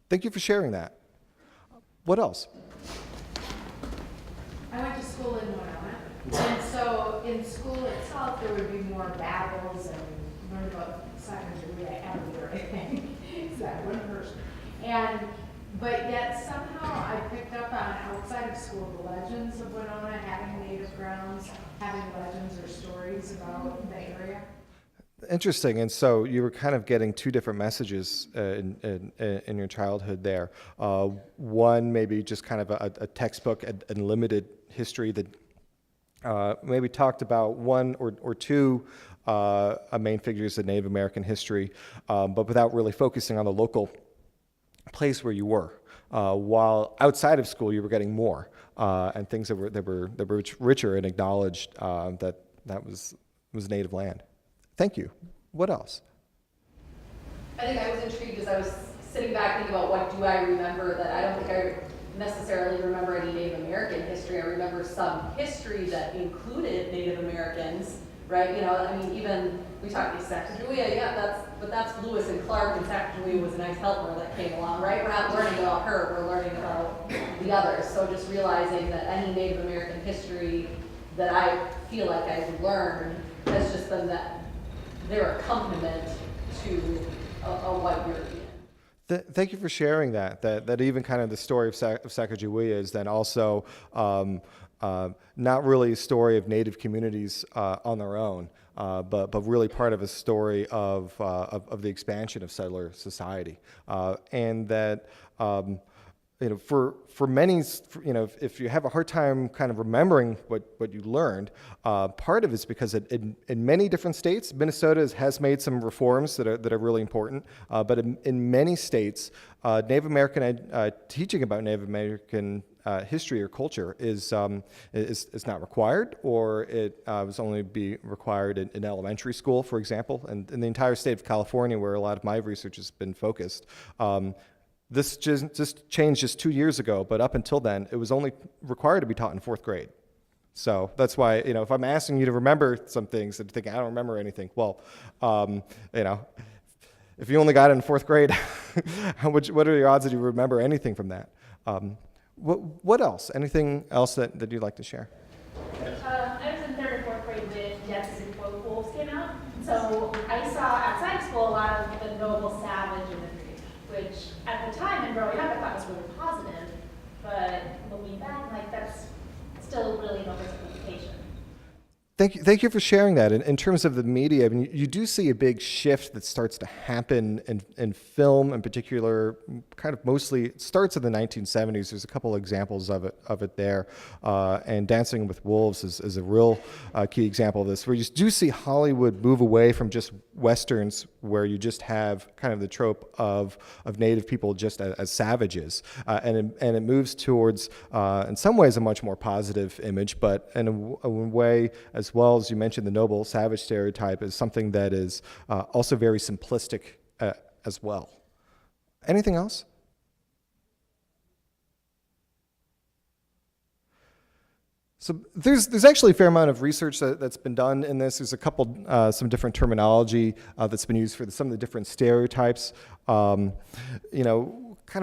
Thank you for sharing that. What else? I went to school in Winona, and so in school itself, there would be more battles and learn about Sacagawea every year, I think. So that one person. But yet somehow I picked up on outside of school the legends of Winona, having native grounds, having legends or stories about the area. Interesting. And so you were kind of getting two different messages in your childhood there. One, maybe just kind of a textbook and limited history that maybe talked about one or two main figures of Native American history, but without really focusing on the local place where you were. While outside of school, you were getting more and things that were richer and acknowledged that was native land. Thank you. What else? I think I was intrigued as I was sitting back thinking about what do I remember that I don't think I necessarily remember any Native American history. I remember some history that included Native Americans, right? You know, I mean, even we talked about Sacagawea, yeah, that's Lewis and Clark, and Sacagawea was a nice helper that came along, right? We're not learning about her, we're learning about the others. So just realizing that any Native American history that I feel like I've learned has just been that their accompaniment to a white European. Thank you for sharing that even kind of the story of Sacagawea is then also not really a story of Native communities on their own, but really part of a story of the expansion of settler society, and that for many, if you have a hard time kind of remembering what you learned, part of it's because in many different states, Minnesota has made some reforms that are really important, but in many states, Native American teaching about Native American history or culture is not required, or it was only be required in elementary school, for example. And in the entire state of California, where a lot of my research has been focused, this just changed just 2 years ago, but up until then, it was only required to be taught in 4th grade. So that's why, if I'm asking you to remember some things and thinking I don't remember anything, well, if you only got it in 4th grade, what are the odds that you remember anything from that? What else? Anything else that you'd like to share? I was in 3rd and 4th grade when Yes and Quote Wolves came out. So I saw outside school a lot of the noble savage imagery, which at the time and growing up I thought was really positive, but looking back, like that's still really no representation. Thank you for sharing that. In terms of the media, I mean, you do see a big shift that starts to happen in film, in particular. Kind of mostly it starts in the 1970s. There's a couple examples of it there, and Dancing with Wolves is a real key example of this, where you do see Hollywood move away from just westerns, where you just have kind of the trope of Native people just as savages, and it moves towards, in some ways, a much more positive image, but in a way, as well as you mentioned, the noble savage stereotype is something that is also very simplistic as well. Anything else? So there's actually a fair amount of research that's been done in this. There's a couple, some different terminology that's been used for some of the different stereotypes. Kind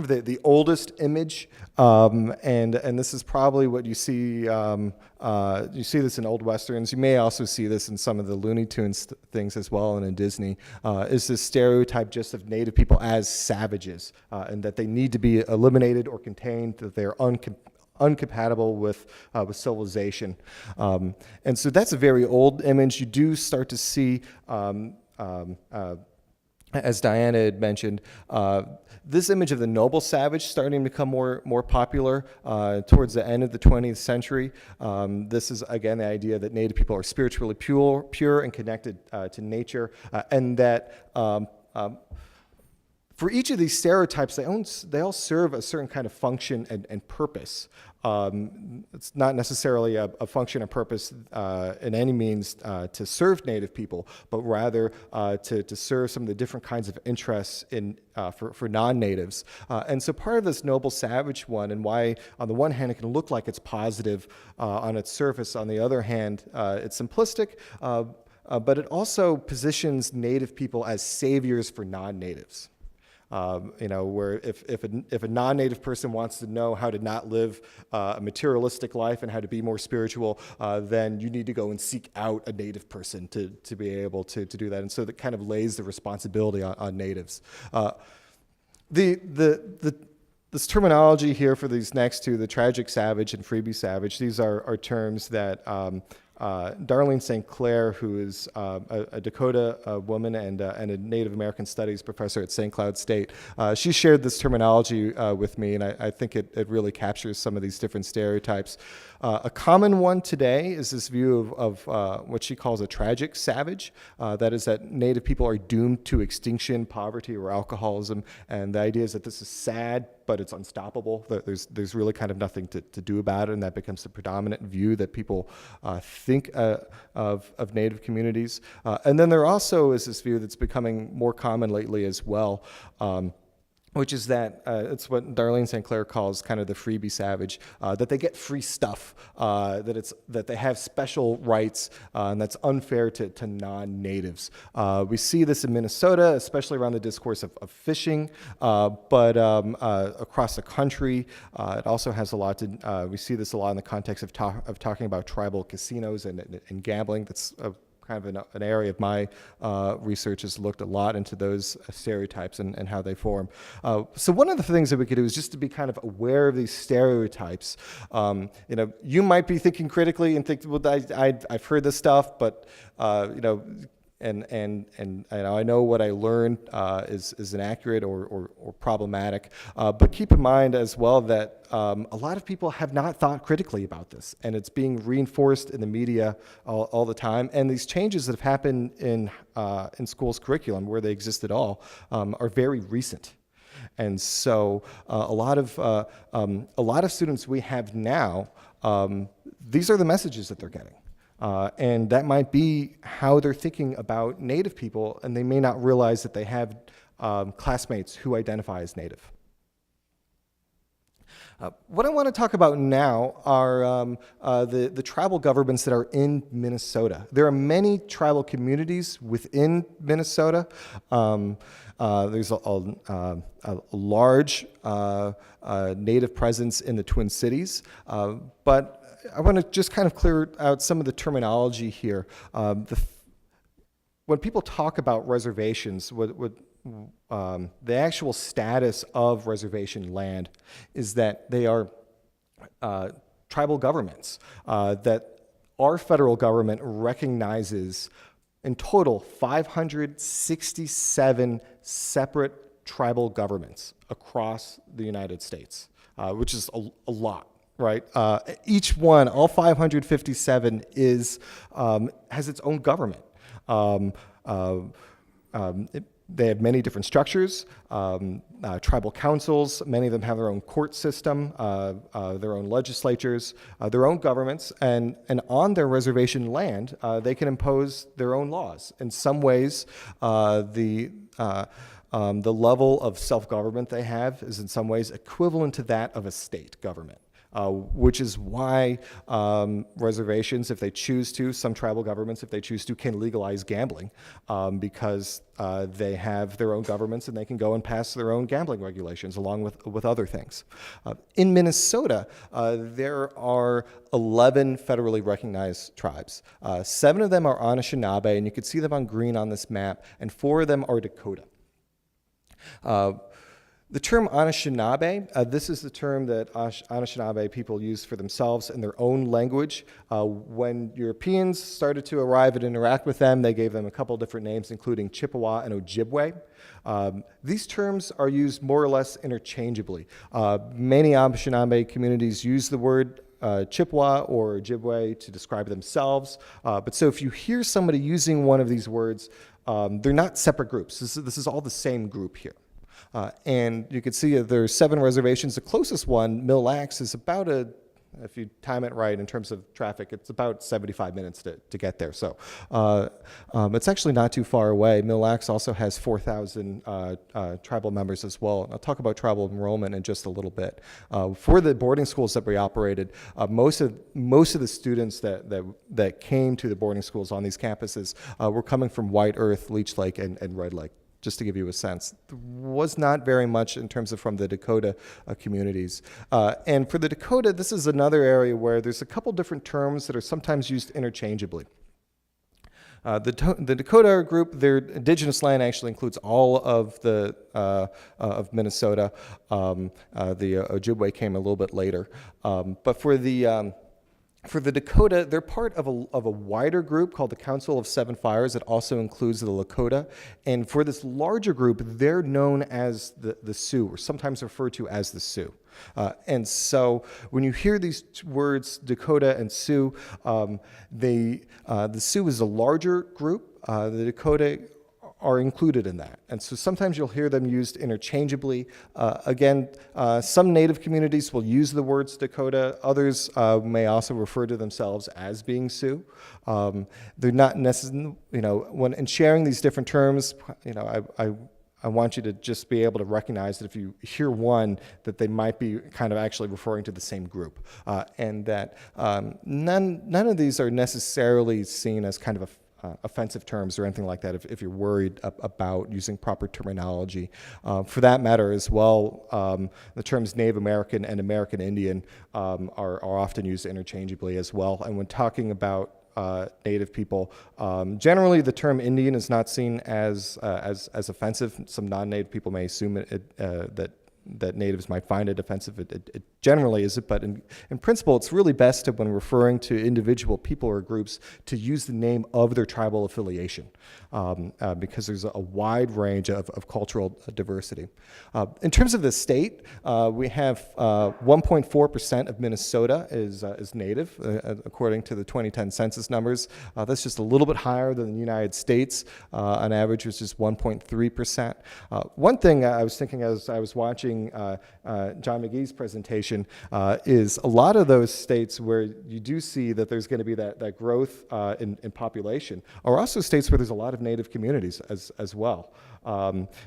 of the oldest image, and this is probably what you see. You see this in old westerns. You may also see this in some of the Looney Tunes things as well, and in Disney. Is this stereotype just of Native people as savages, and that they need to be eliminated or contained, that they're uncompatible with civilization, and so that's a very old image. You do start to see. As Diana had mentioned, this image of the noble savage starting to become more popular towards the end of the 20th century. This is, again, the idea that Native people are spiritually pure and connected to nature, and that for each of these stereotypes, they all serve a certain kind of function and purpose. It's not necessarily a function or purpose in any means to serve Native people, but rather to serve some of the different kinds of interests for non-Natives. And so part of this noble savage one, and why on the one hand it can look like it's positive on its surface, on the other hand it's simplistic, but it also positions Native people as saviors for non-Natives. Where if a non-native person wants to know how to not live a materialistic life and how to be more spiritual, then you need to go and seek out a native person to be able to do that. And so that kind of lays the responsibility on natives. This terminology here for these next two, the tragic savage and freebie savage, these are terms that Darlene St. Clair, who is a Dakota woman and a Native American Studies professor at St. Cloud State, she shared this terminology with me, and I think it really captures some of these different stereotypes. A common one today is this view of what she calls a tragic savage. That is that Native people are doomed to extinction, poverty, or alcoholism, and the idea is that this is sad, but it's unstoppable. There's really kind of nothing to do about it, and that becomes the predominant view that people think of Native communities. And then there also is this view that's becoming more common lately as well, which is that it's what Darlene St. Clair calls kind of the freebie savage, that they get free stuff, that they have special rights, and that's unfair to non-natives. We see this in Minnesota, especially around the discourse of fishing, but across the country, it also has a lot to, we see this a lot in the context of talking about tribal casinos and gambling. That's kind of an area of my research has looked a lot into those stereotypes and how they form. So one of the things that we could do is just to be kind of aware of these stereotypes. You might be thinking critically and think, well, I've heard this stuff, but and I know what I learned is inaccurate or problematic, but keep in mind as well that a lot of people have not thought critically about this, and it's being reinforced in the media all the time. And these changes that have happened in schools' curriculum, where they exist at all, are very recent. And so a lot of students we have now, these are the messages that they're getting. And that might be how they're thinking about Native people, and they may not realize that they have classmates who identify as Native. What I want to talk about now are the tribal governments that are in Minnesota. There are many tribal communities within Minnesota. There's a large Native presence in the Twin Cities, but I want to just kind of clear out some of the terminology here. When people talk about reservations, the actual status of reservation land is that they are tribal governments that our federal government recognizes in total 567 separate tribal governments across the United States, which is a lot. Right. Each one, all 557, has its own government. They have many different structures, tribal councils. Many of them have their own court system, their own legislatures, their own governments, and on their reservation land, they can impose their own laws. In some ways, the level of self-government they have is in some ways equivalent to that of a state government. Which is why reservations, if they choose to, some tribal governments, if they choose to, can legalize gambling because they have their own governments and they can go and pass their own gambling regulations along with other things. In Minnesota, there are 11 federally recognized tribes. 7 of them are Anishinaabe, and you can see them on green on this map, and 4 of them are Dakota. The term Anishinaabe, this is the term that Anishinaabe people use for themselves in their own language. When Europeans started to arrive and interact with them, they gave them a couple different names, including Chippewa and Ojibwe. These terms are used more or less interchangeably. Many Anishinaabe communities use the word Chippewa or Ojibwe to describe themselves. But so if you hear somebody using one of these words, they're not separate groups. This is all the same group here. And you can see there are 7 reservations. The closest one, Mille Lacs, is about if you time it right in terms of traffic, it's about 75 minutes to get there. So it's actually not too far away. Mille Lacs also has 4,000 tribal members as well. I'll talk about tribal enrollment in just a little bit. For the boarding schools that we operated, most of the students that came to the boarding schools on these campuses were coming from White Earth, Leech Lake, and Red Lake. just to give you a sense, was not very much in terms of from the Dakota communities. And for the Dakota, this is another area where there's a couple different terms that are sometimes used interchangeably. The Dakota group, their indigenous land actually includes all of the of Minnesota. The Ojibwe came a little bit later, but for the Dakota, they're part of a wider group called the Council of Seven Fires that also includes the Lakota. And for this larger group, they're known as the Sioux, or sometimes referred to as the Sioux. And so when you hear these words, Dakota and Sioux, the Sioux is a larger group. The Dakota are included in that. And so sometimes you'll hear them used interchangeably. Again, some Native communities will use the words Dakota. Others may also refer to themselves as being Sioux. They're not necessarily, when in sharing these different terms, I want you to just be able to recognize that if you hear one, that they might be kind of actually referring to the same group, and that none of these are necessarily seen as kind of offensive terms or anything like that if you're worried about using proper terminology. For that matter as well, the terms Native American and American Indian are often used interchangeably as well. And when talking about Native people, generally the term Indian is not seen as offensive. Some non-Native people may assume that natives might find it offensive. It generally isn't, but in principle, it's really best to, when referring to individual people or groups, to use the name of their tribal affiliation, because there's a wide range of cultural diversity. In terms of the state, we have 1.4% of Minnesota is Native, according to the 2010 census numbers. That's just a little bit higher than the United States. On average, which is 1.3%. One thing I was thinking as I was watching John McGee's presentation is a lot of those states where you do see that there's going to be that growth in population are also states where there's a lot of Native communities as well.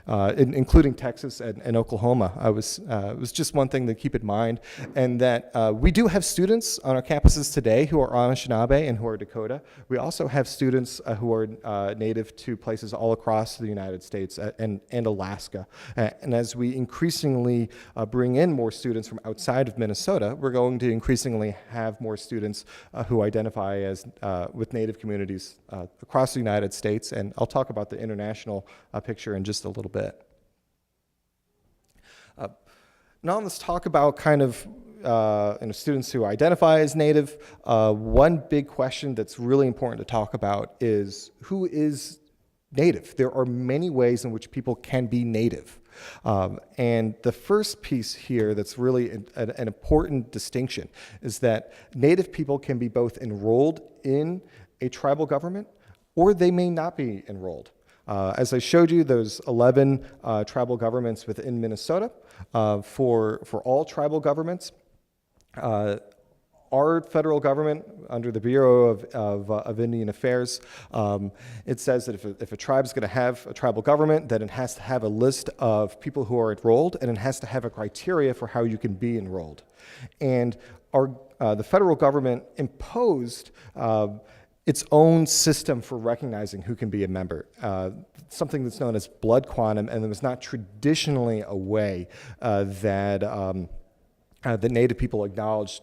Including Texas and Oklahoma. It was just one thing to keep in mind, and that we do have students on our campuses today who are Anishinaabe and who are Dakota. We also have students who are native to places all across the United States and Alaska. And as we increasingly bring in more students from outside of Minnesota, we're going to increasingly have more students who identify as with Native communities across the United States. And I'll talk about the international picture in just a little bit. Now let's talk about kind of students who identify as Native. One big question that's really important to talk about is who is Native? There are many ways in which people can be Native. And the first piece here that's really an important distinction is that Native people can be both enrolled in a tribal government or they may not be enrolled. As I showed you, those 11 tribal governments within Minnesota. For all tribal governments, our federal government, under the Bureau of Indian Affairs, it says that if a tribe's going to have a tribal government, then it has to have a list of people who are enrolled, and it has to have a criteria for how you can be enrolled. And the federal government imposed its own system for recognizing who can be a member, something that's known as blood quantum, and there was not traditionally a way that the Native people acknowledged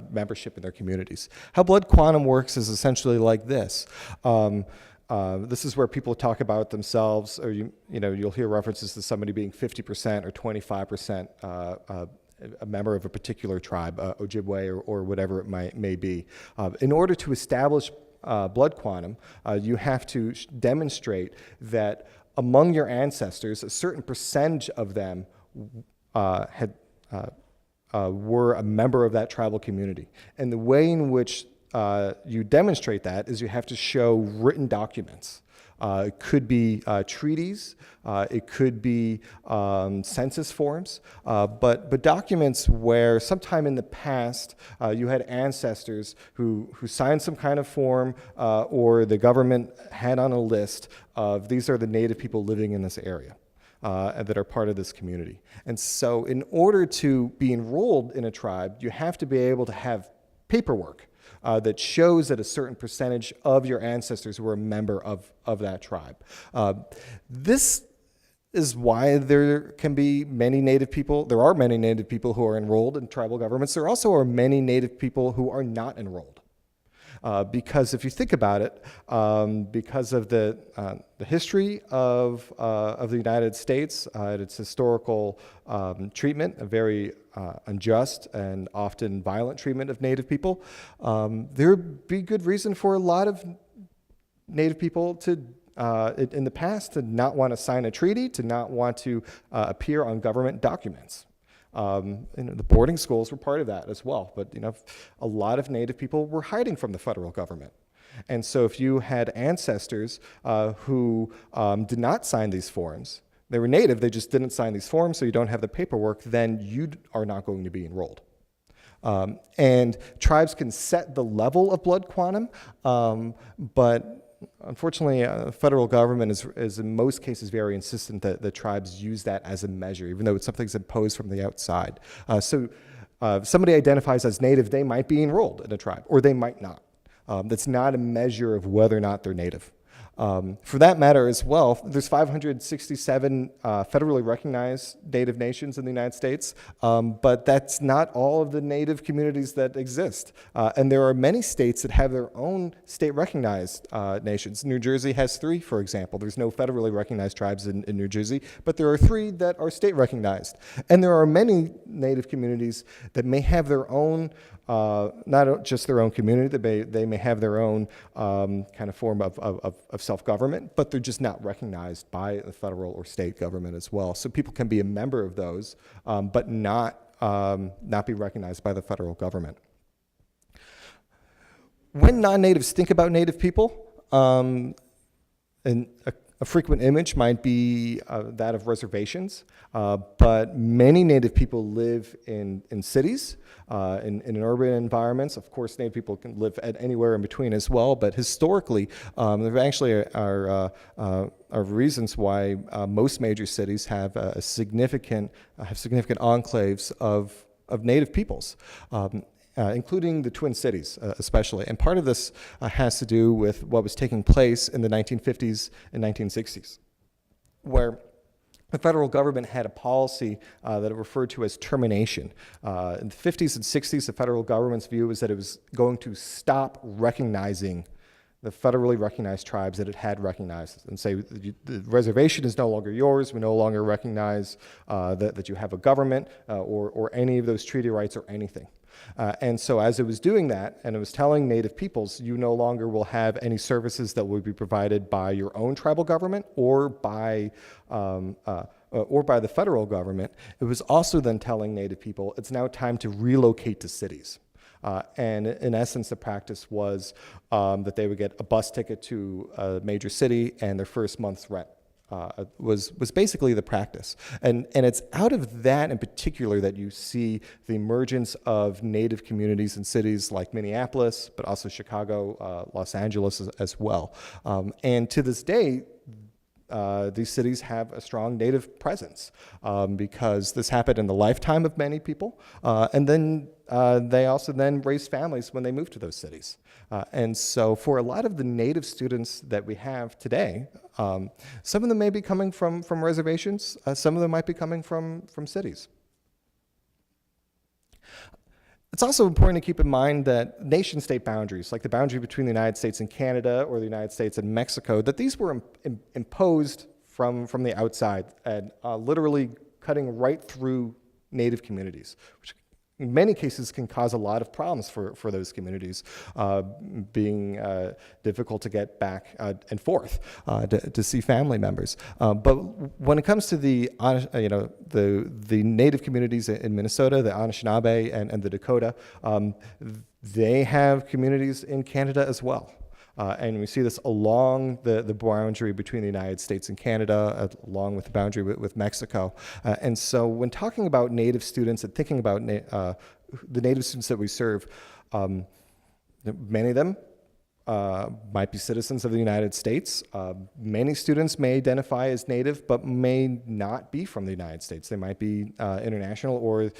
membership in their communities. How blood quantum works is essentially like this. This is where people talk about themselves, or you'll hear references to somebody being 50% or 25% a member of a particular tribe, Ojibwe or whatever it may be. In order to establish blood quantum, you have to demonstrate that among your ancestors, a certain percentage of them were a member of that tribal community. And the way in which you demonstrate that is you have to show written documents. It could be treaties, it could be census forms, but documents where sometime in the past you had ancestors who signed some kind of form or the government had on a list of these are the Native people living in this area. That are part of this community. And so in order to be enrolled in a tribe, you have to be able to have paperwork that shows that a certain percentage of your ancestors were a member of that tribe. This is why there can be many Native people. There are many Native people who are enrolled in tribal governments. There also are many Native people who are not enrolled. Because if you think about it, because of the history of the United States, its historical treatment, a very unjust and often violent treatment of Native people, there would be good reason for a lot of Native people to, in the past, to not want to sign a treaty, to not want to appear on government documents. The boarding schools were part of that as well, but a lot of Native people were hiding from the federal government. And so if you had ancestors who did not sign these forms, they were Native, they just didn't sign these forms, so you don't have the paperwork, then you are not going to be enrolled. And tribes can set the level of blood quantum, but unfortunately, the federal government is in most cases very insistent that the tribes use that as a measure, even though it's something that's imposed from the outside. So if somebody identifies as Native, they might be enrolled in a tribe, or they might not. That's not a measure of whether or not they're Native. For that matter as well, there's 567 federally recognized Native nations in the United States, but that's not all of the Native communities that exist. And there are many states that have their own state recognized nations. New Jersey has 3, for example. There's no federally recognized tribes in New Jersey, but there are 3 that are state recognized. And there are many Native communities that may have their own not just their own community, they may have their own kind of form of self-government, but they're just not recognized by the federal or state government as well. So people can be a member of those, but not be recognized by the federal government. When non-natives think about Native people, and a frequent image might be that of reservations, but many Native people live in cities, in urban environments. Of course, Native people can live anywhere in between as well, but historically, there actually are reasons why most major cities have significant enclaves of Native peoples. Including the Twin Cities especially. And part of this has to do with what was taking place in the 1950s and 1960s, where the federal government had a policy that it referred to as termination. In the 50s and 60s, the federal government's view was that it was going to stop recognizing the federally recognized tribes that it had recognized and say the reservation is no longer yours, we no longer recognize that you have a government or any of those treaty rights or anything. And so as it was doing that, and it was telling Native peoples, you no longer will have any services that will be provided by your own tribal government or by the federal government, it was also then telling Native people, it's now time to relocate to cities. And in essence, the practice was that they would get a bus ticket to a major city and their first month's rent. Was basically the practice. And it's out of that in particular that you see the emergence of Native communities in cities like Minneapolis, but also Chicago, Los Angeles as well. And to this day, these cities have a strong Native presence because this happened in the lifetime of many people. And then they also then raise families when they move to those cities. And so for a lot of the Native students that we have today, some of them may be coming from reservations, some of them might be coming from cities. It's also important to keep in mind that nation-state boundaries, like the boundary between the United States and Canada or the United States and Mexico, that these were imposed from the outside and literally cutting right through Native communities, which in many cases can cause a lot of problems for those communities, being difficult to get back and forth to see family members. But when it comes to the Native communities in Minnesota, the Anishinaabe and the Dakota, they have communities in Canada as well. And we see this along the boundary between the United States and Canada, along with the boundary with Mexico. And so when talking about Native students and thinking about the Native students that we serve, many of them might be citizens of the United States. Many students may identify as Native, but may not be from the United States. They might be international, or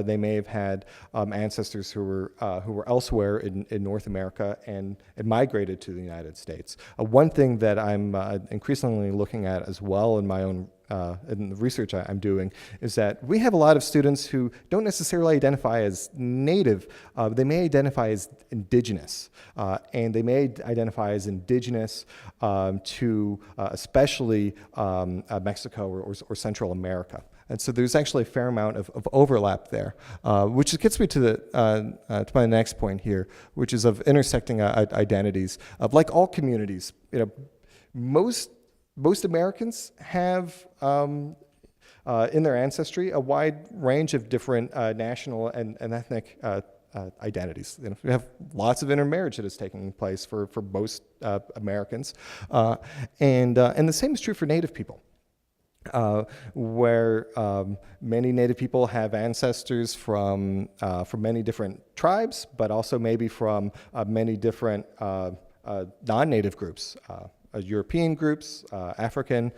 they may have had ancestors who were elsewhere in North America and migrated to the United States. One thing that I'm increasingly looking at as well in my own in the research I'm doing, is that we have a lot of students who don't necessarily identify as Native. They may identify as Indigenous, and they may identify as Indigenous to especially Mexico or Central America. And so there's actually a fair amount of overlap there, which gets me to my next point here, which is of intersecting identities. Like all communities, most Americans have in their ancestry a wide range of different national and ethnic identities. We have lots of intermarriage that is taking place for most Americans, and the same is true for Native people. Where many Native people have ancestors from many different tribes, but also maybe from many different non-Native groups, European groups, African,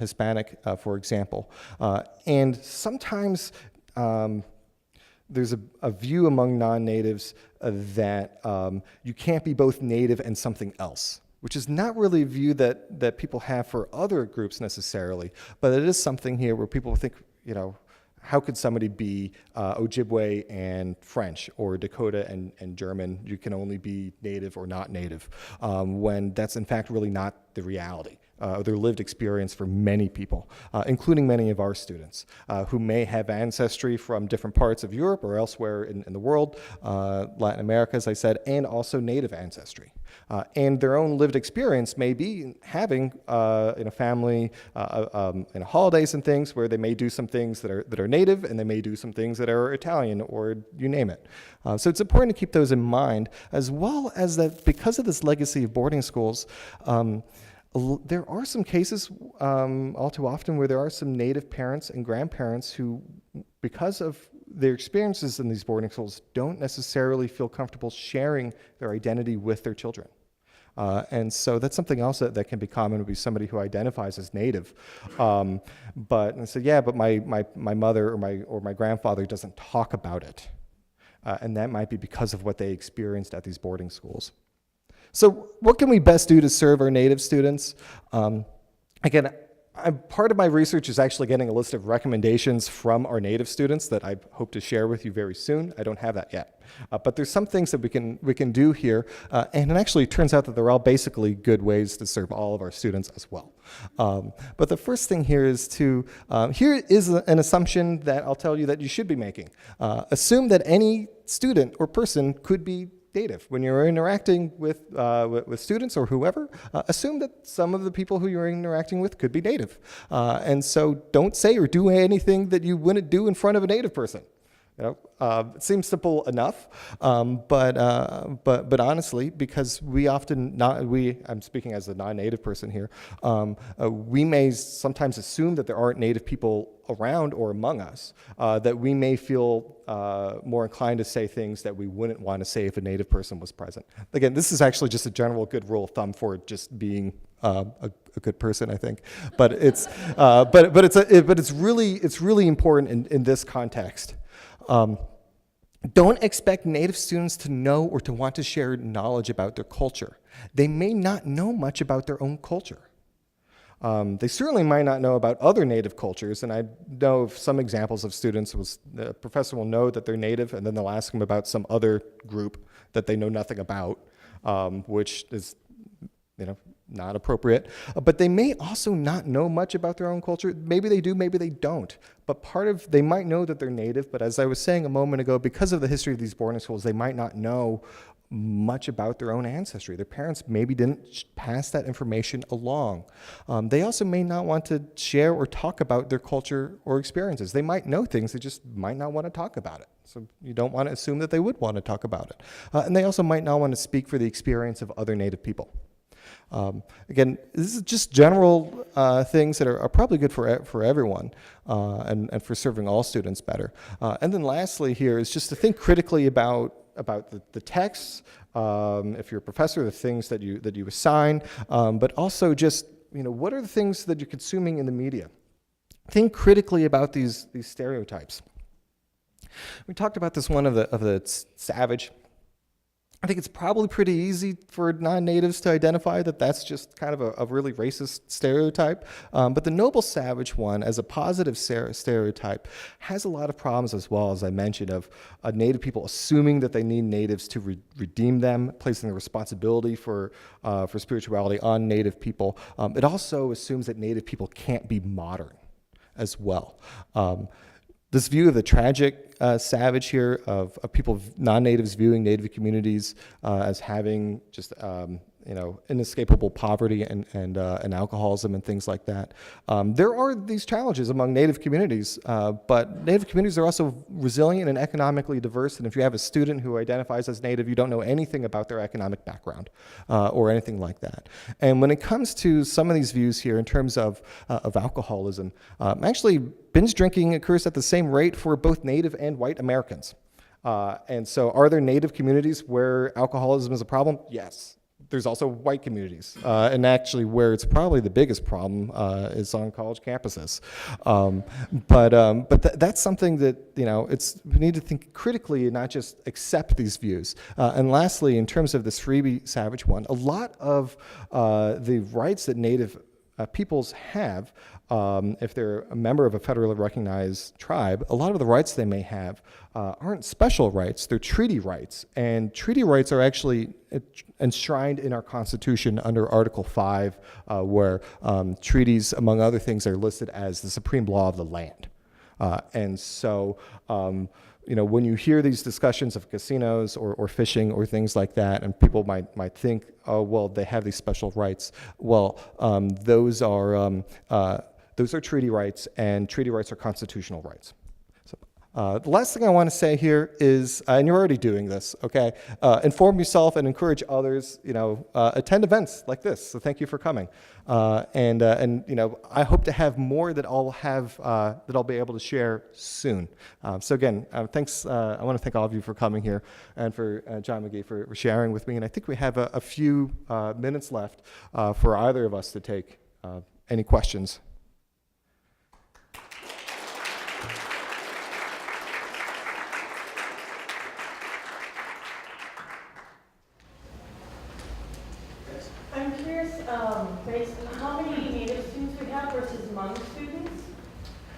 Hispanic, for example. And sometimes there's a view among non-Natives that you can't be both Native and something else, which is not really a view that people have for other groups necessarily, but it is something here where people think, how could somebody be Ojibwe and French, or Dakota and German? You can only be Native or not Native, when that's in fact really not the reality. Their lived experience for many people, including many of our students, who may have ancestry from different parts of Europe or elsewhere in the world, Latin America, as I said, and also Native ancestry. And their own lived experience may be having in a family, in holidays and things, where they may do some things that are Native, and they may do some things that are Italian, or you name it. So it's important to keep those in mind, as well as that because of this legacy of boarding schools, there are some cases, all too often, where there are some Native parents and grandparents who, because of their experiences in these boarding schools, don't necessarily feel comfortable sharing their identity with their children. And so that's something else that can be common, would be somebody who identifies as Native. But and said, yeah, but my mother or my grandfather doesn't talk about it. And that might be because of what they experienced at these boarding schools. So what can we best do to serve our Native students? Again, part of my research is actually getting a list of recommendations from our Native students that I hope to share with you very soon. I don't have that yet. But there's some things that we can do here, and it actually turns out that they're all basically good ways to serve all of our students as well. But the first thing here is here is an assumption that I'll tell you that you should be making. Assume that any student or person could be Native. When you're interacting with students or whoever, assume that some of the people who you're interacting with could be Native. And so don't say or do anything that you wouldn't do in front of a Native person. It seems simple enough, but honestly, because we often I'm speaking as a non-Native person here, we may sometimes assume that there aren't Native people around or among us, that we may feel more inclined to say things that we wouldn't want to say if a Native person was present. Again, this is actually just a general good rule of thumb for just being a good person, I think. But it's it's really important in this context. Don't expect Native students to know or to want to share knowledge about their culture. They may not know much about their own culture. They certainly might not know about other Native cultures, and I know of some examples of students. The professor will know that they're Native, and then they'll ask them about some other group that they know nothing about, which is, not appropriate. But they may also not know much about their own culture. Maybe they do, maybe they don't. But they might know that they're Native, but as I was saying a moment ago, because of the history of these boarding schools, they might not know much about their own ancestry. Their parents maybe didn't pass that information along. They also may not want to share or talk about their culture or experiences. They might know things, they just might not want to talk about it. So you don't want to assume that they would want to talk about it. And they also might not want to speak for the experience of other Native people. Again, this is just general things that are probably good for everyone and for serving all students better. And then lastly here is just to think critically about the texts, if you're a professor, the things that you assign, but also just, what are the things that you're consuming in the media? Think critically about these stereotypes. We talked about this one of the savage. I think it's probably pretty easy for non-natives to identify that that's just kind of a really racist stereotype. But the noble savage one, as a positive stereotype, has a lot of problems as well, as I mentioned, of native people assuming that they need natives to redeem them, placing the responsibility for spirituality on native people. It also assumes that native people can't be modern as well. This view of the tragic savage here of people, non-natives viewing native communities as having just inescapable poverty and alcoholism and things like that. There are these challenges among native communities, but native communities are also resilient and economically diverse. And if you have a student who identifies as native, you don't know anything about their economic background or anything like that. And when it comes to some of these views here in terms of alcoholism, actually binge drinking occurs at the same rate for both native and white Americans. And so are there native communities where alcoholism is a problem? Yes. There's also white communities, and actually where it's probably the biggest problem is on college campuses. But that's something that, we need to think critically and not just accept these views. And lastly, in terms of this freebie savage one, a lot of the rights that native peoples have, if they're a member of a federally recognized tribe, a lot of the rights they may have aren't special rights, they're treaty rights. And treaty rights are actually enshrined in our Constitution under Article 5, where treaties, among other things, are listed as the supreme law of the land. And so, when you hear these discussions of casinos or fishing or things like that, and people might think, oh, well, they have these special rights. Well, those are treaty rights, and treaty rights are constitutional rights. The last thing I want to say here is, and you're already doing this, okay? Inform yourself and encourage others. Attend events like this. So thank you for coming. And I hope to have more that I'll be able to share soon. So again, thanks. I want to thank all of you for coming here, and for John McGee for sharing with me. And I think we have a few minutes left for either of us to take any questions. I'm curious, based on how many Native students we have versus Hmong students.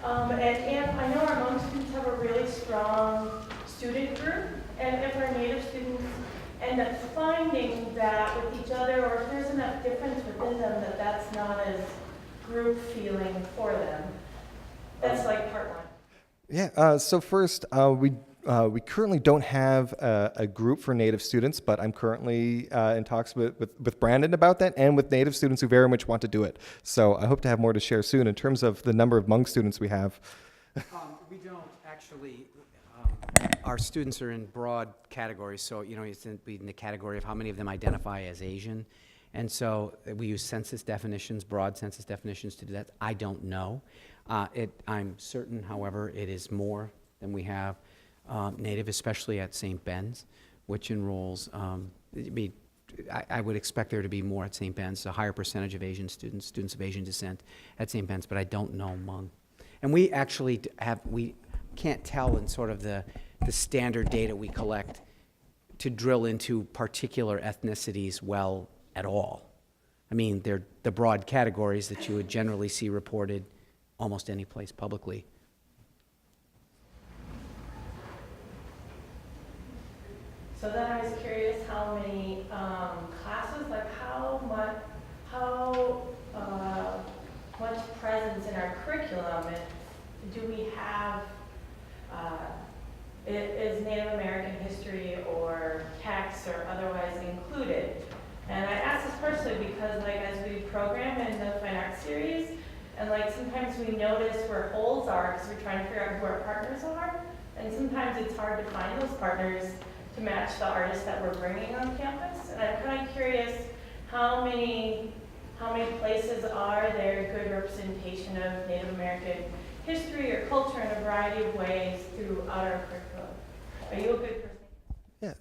And I know our Hmong students have a really strong student group, and if our Native students end up finding that with each other, or if there's enough difference within them that that's not as group feeling for them. That's like part one. Yeah, so first, we currently don't have a group for Native students, but I'm currently in talks with Brandon about that, and with Native students who very much want to do it. So I hope to have more to share soon. In terms of the number of Hmong students we have. We don't actually, our students are in broad categories, so, it's in the category of how many of them identify as Asian. And so we use census definitions, broad census definitions to do that. I don't know. I'm certain, however, it is more than we have Native, especially at St. Ben's, which enrolls, I would expect there to be more at St. Ben's, a higher percentage of Asian students of Asian descent at St. Ben's, but I don't know Hmong. And we actually we can't tell in sort of the standard data we collect to drill into particular ethnicities well at all. I mean, they're the broad categories that you would generally see reported almost any place publicly. So then I was curious how many classes, like how much presence in our curriculum do we have, is Native American history or text or otherwise included? And I ask this personally because as we program in the Fine Arts series, and sometimes we notice where holes are because we're trying to figure out who our partners are, and sometimes it's hard to find those partners to match the artists that we're bringing on campus. And I'm kind of curious how many places are there good representation of Native American history or culture in a variety of ways throughout our curriculum? Are you a good person? Yeah,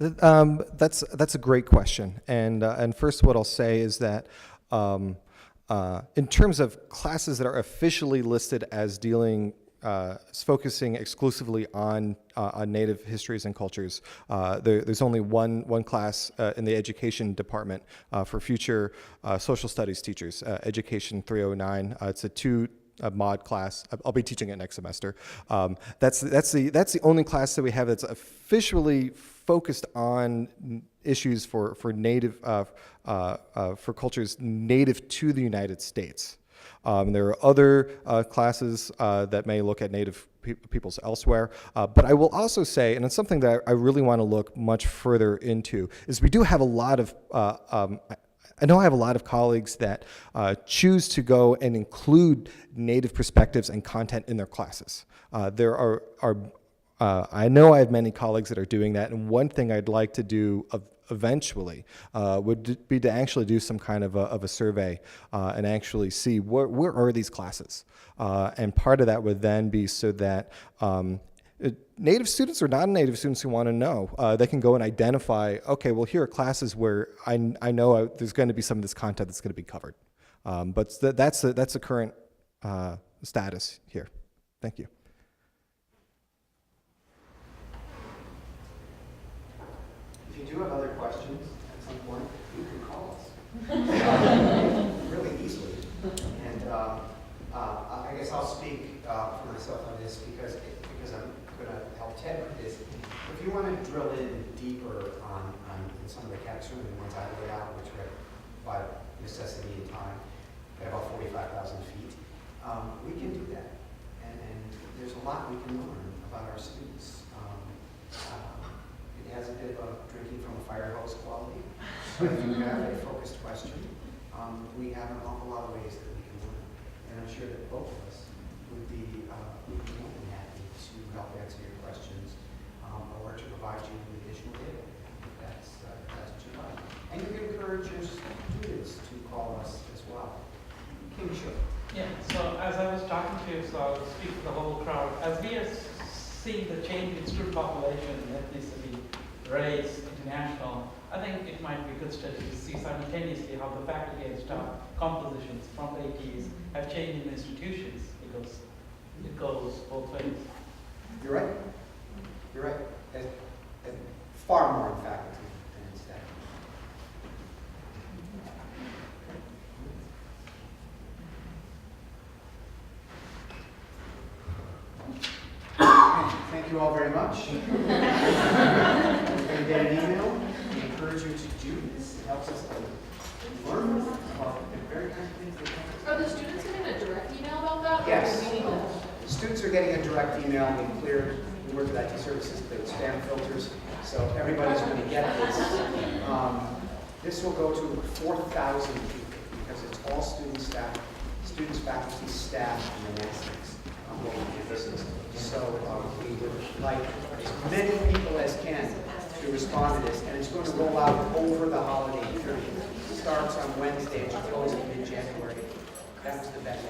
that's a great question. And first, what I'll say is that in terms of classes that are officially listed as dealing is focusing exclusively on Native histories and cultures. There's only one class in the education department for future social studies teachers, Education 309. It's a mod class. I'll be teaching it next semester. That's the only class that we have that's officially focused on issues for native for cultures native to the United States. There are other classes that may look at Native peoples elsewhere, but I will also say, and it's something that I really want to look much further into, is we do have a lot of I know I have a lot of colleagues that choose to go and include Native perspectives and content in their classes. I know I have many colleagues that are doing that, and one thing I'd like to do eventually would be to actually do some kind of a survey and actually see where are these classes. And part of that would then be so that Native students or non-Native students who want to know, they can go and identify, okay, well, here are classes where I know there's going to be some of this content that's going to be covered. But that's the current status here. Thank you. If you do have other questions at some point, you can call us. Really easily. And I guess I'll speak for myself on this because I'm going to help Ted with this. If you want to drill in deeper on some of the caps, the ones I laid out, which are by necessity and time, at about 45,000 feet, we can do that. And there's a lot we can learn about our students. It has a bit of a drinking from a fire hose quality. So if you have a focused question, we have an awful lot of ways that we can learn. And I'm sure that both of us would be more than happy to help answer your questions or to provide you with additional data. That's what you like. And you can encourage your students to call us as well. Kim, sure. Yeah, so as I was talking to you, so I'll speak to the whole crowd. As we are seeing the change in student population, ethnicity, race, international, I think it might be a good study to see simultaneously how the faculty and staff compositions from the 80s have changed in institutions, because it goes both ways. You're right. You're right. And far more in faculty than in staff. Thank you all very much. You're going to get an email. We encourage you to do this. It helps us to learn about the very kinds of things that come. Are the students getting a direct email about that? Yes. Or do we need to- Students are getting a direct email. We work with IT services, cleared spam filters, so everybody's going to get this. This will go to 4,000 people because it's all students, faculty, staff, and monastics. So we would like as many people as can to respond to this, and it's going to roll out over the holiday period. It starts on Wednesday and goes in mid-January. That was the best.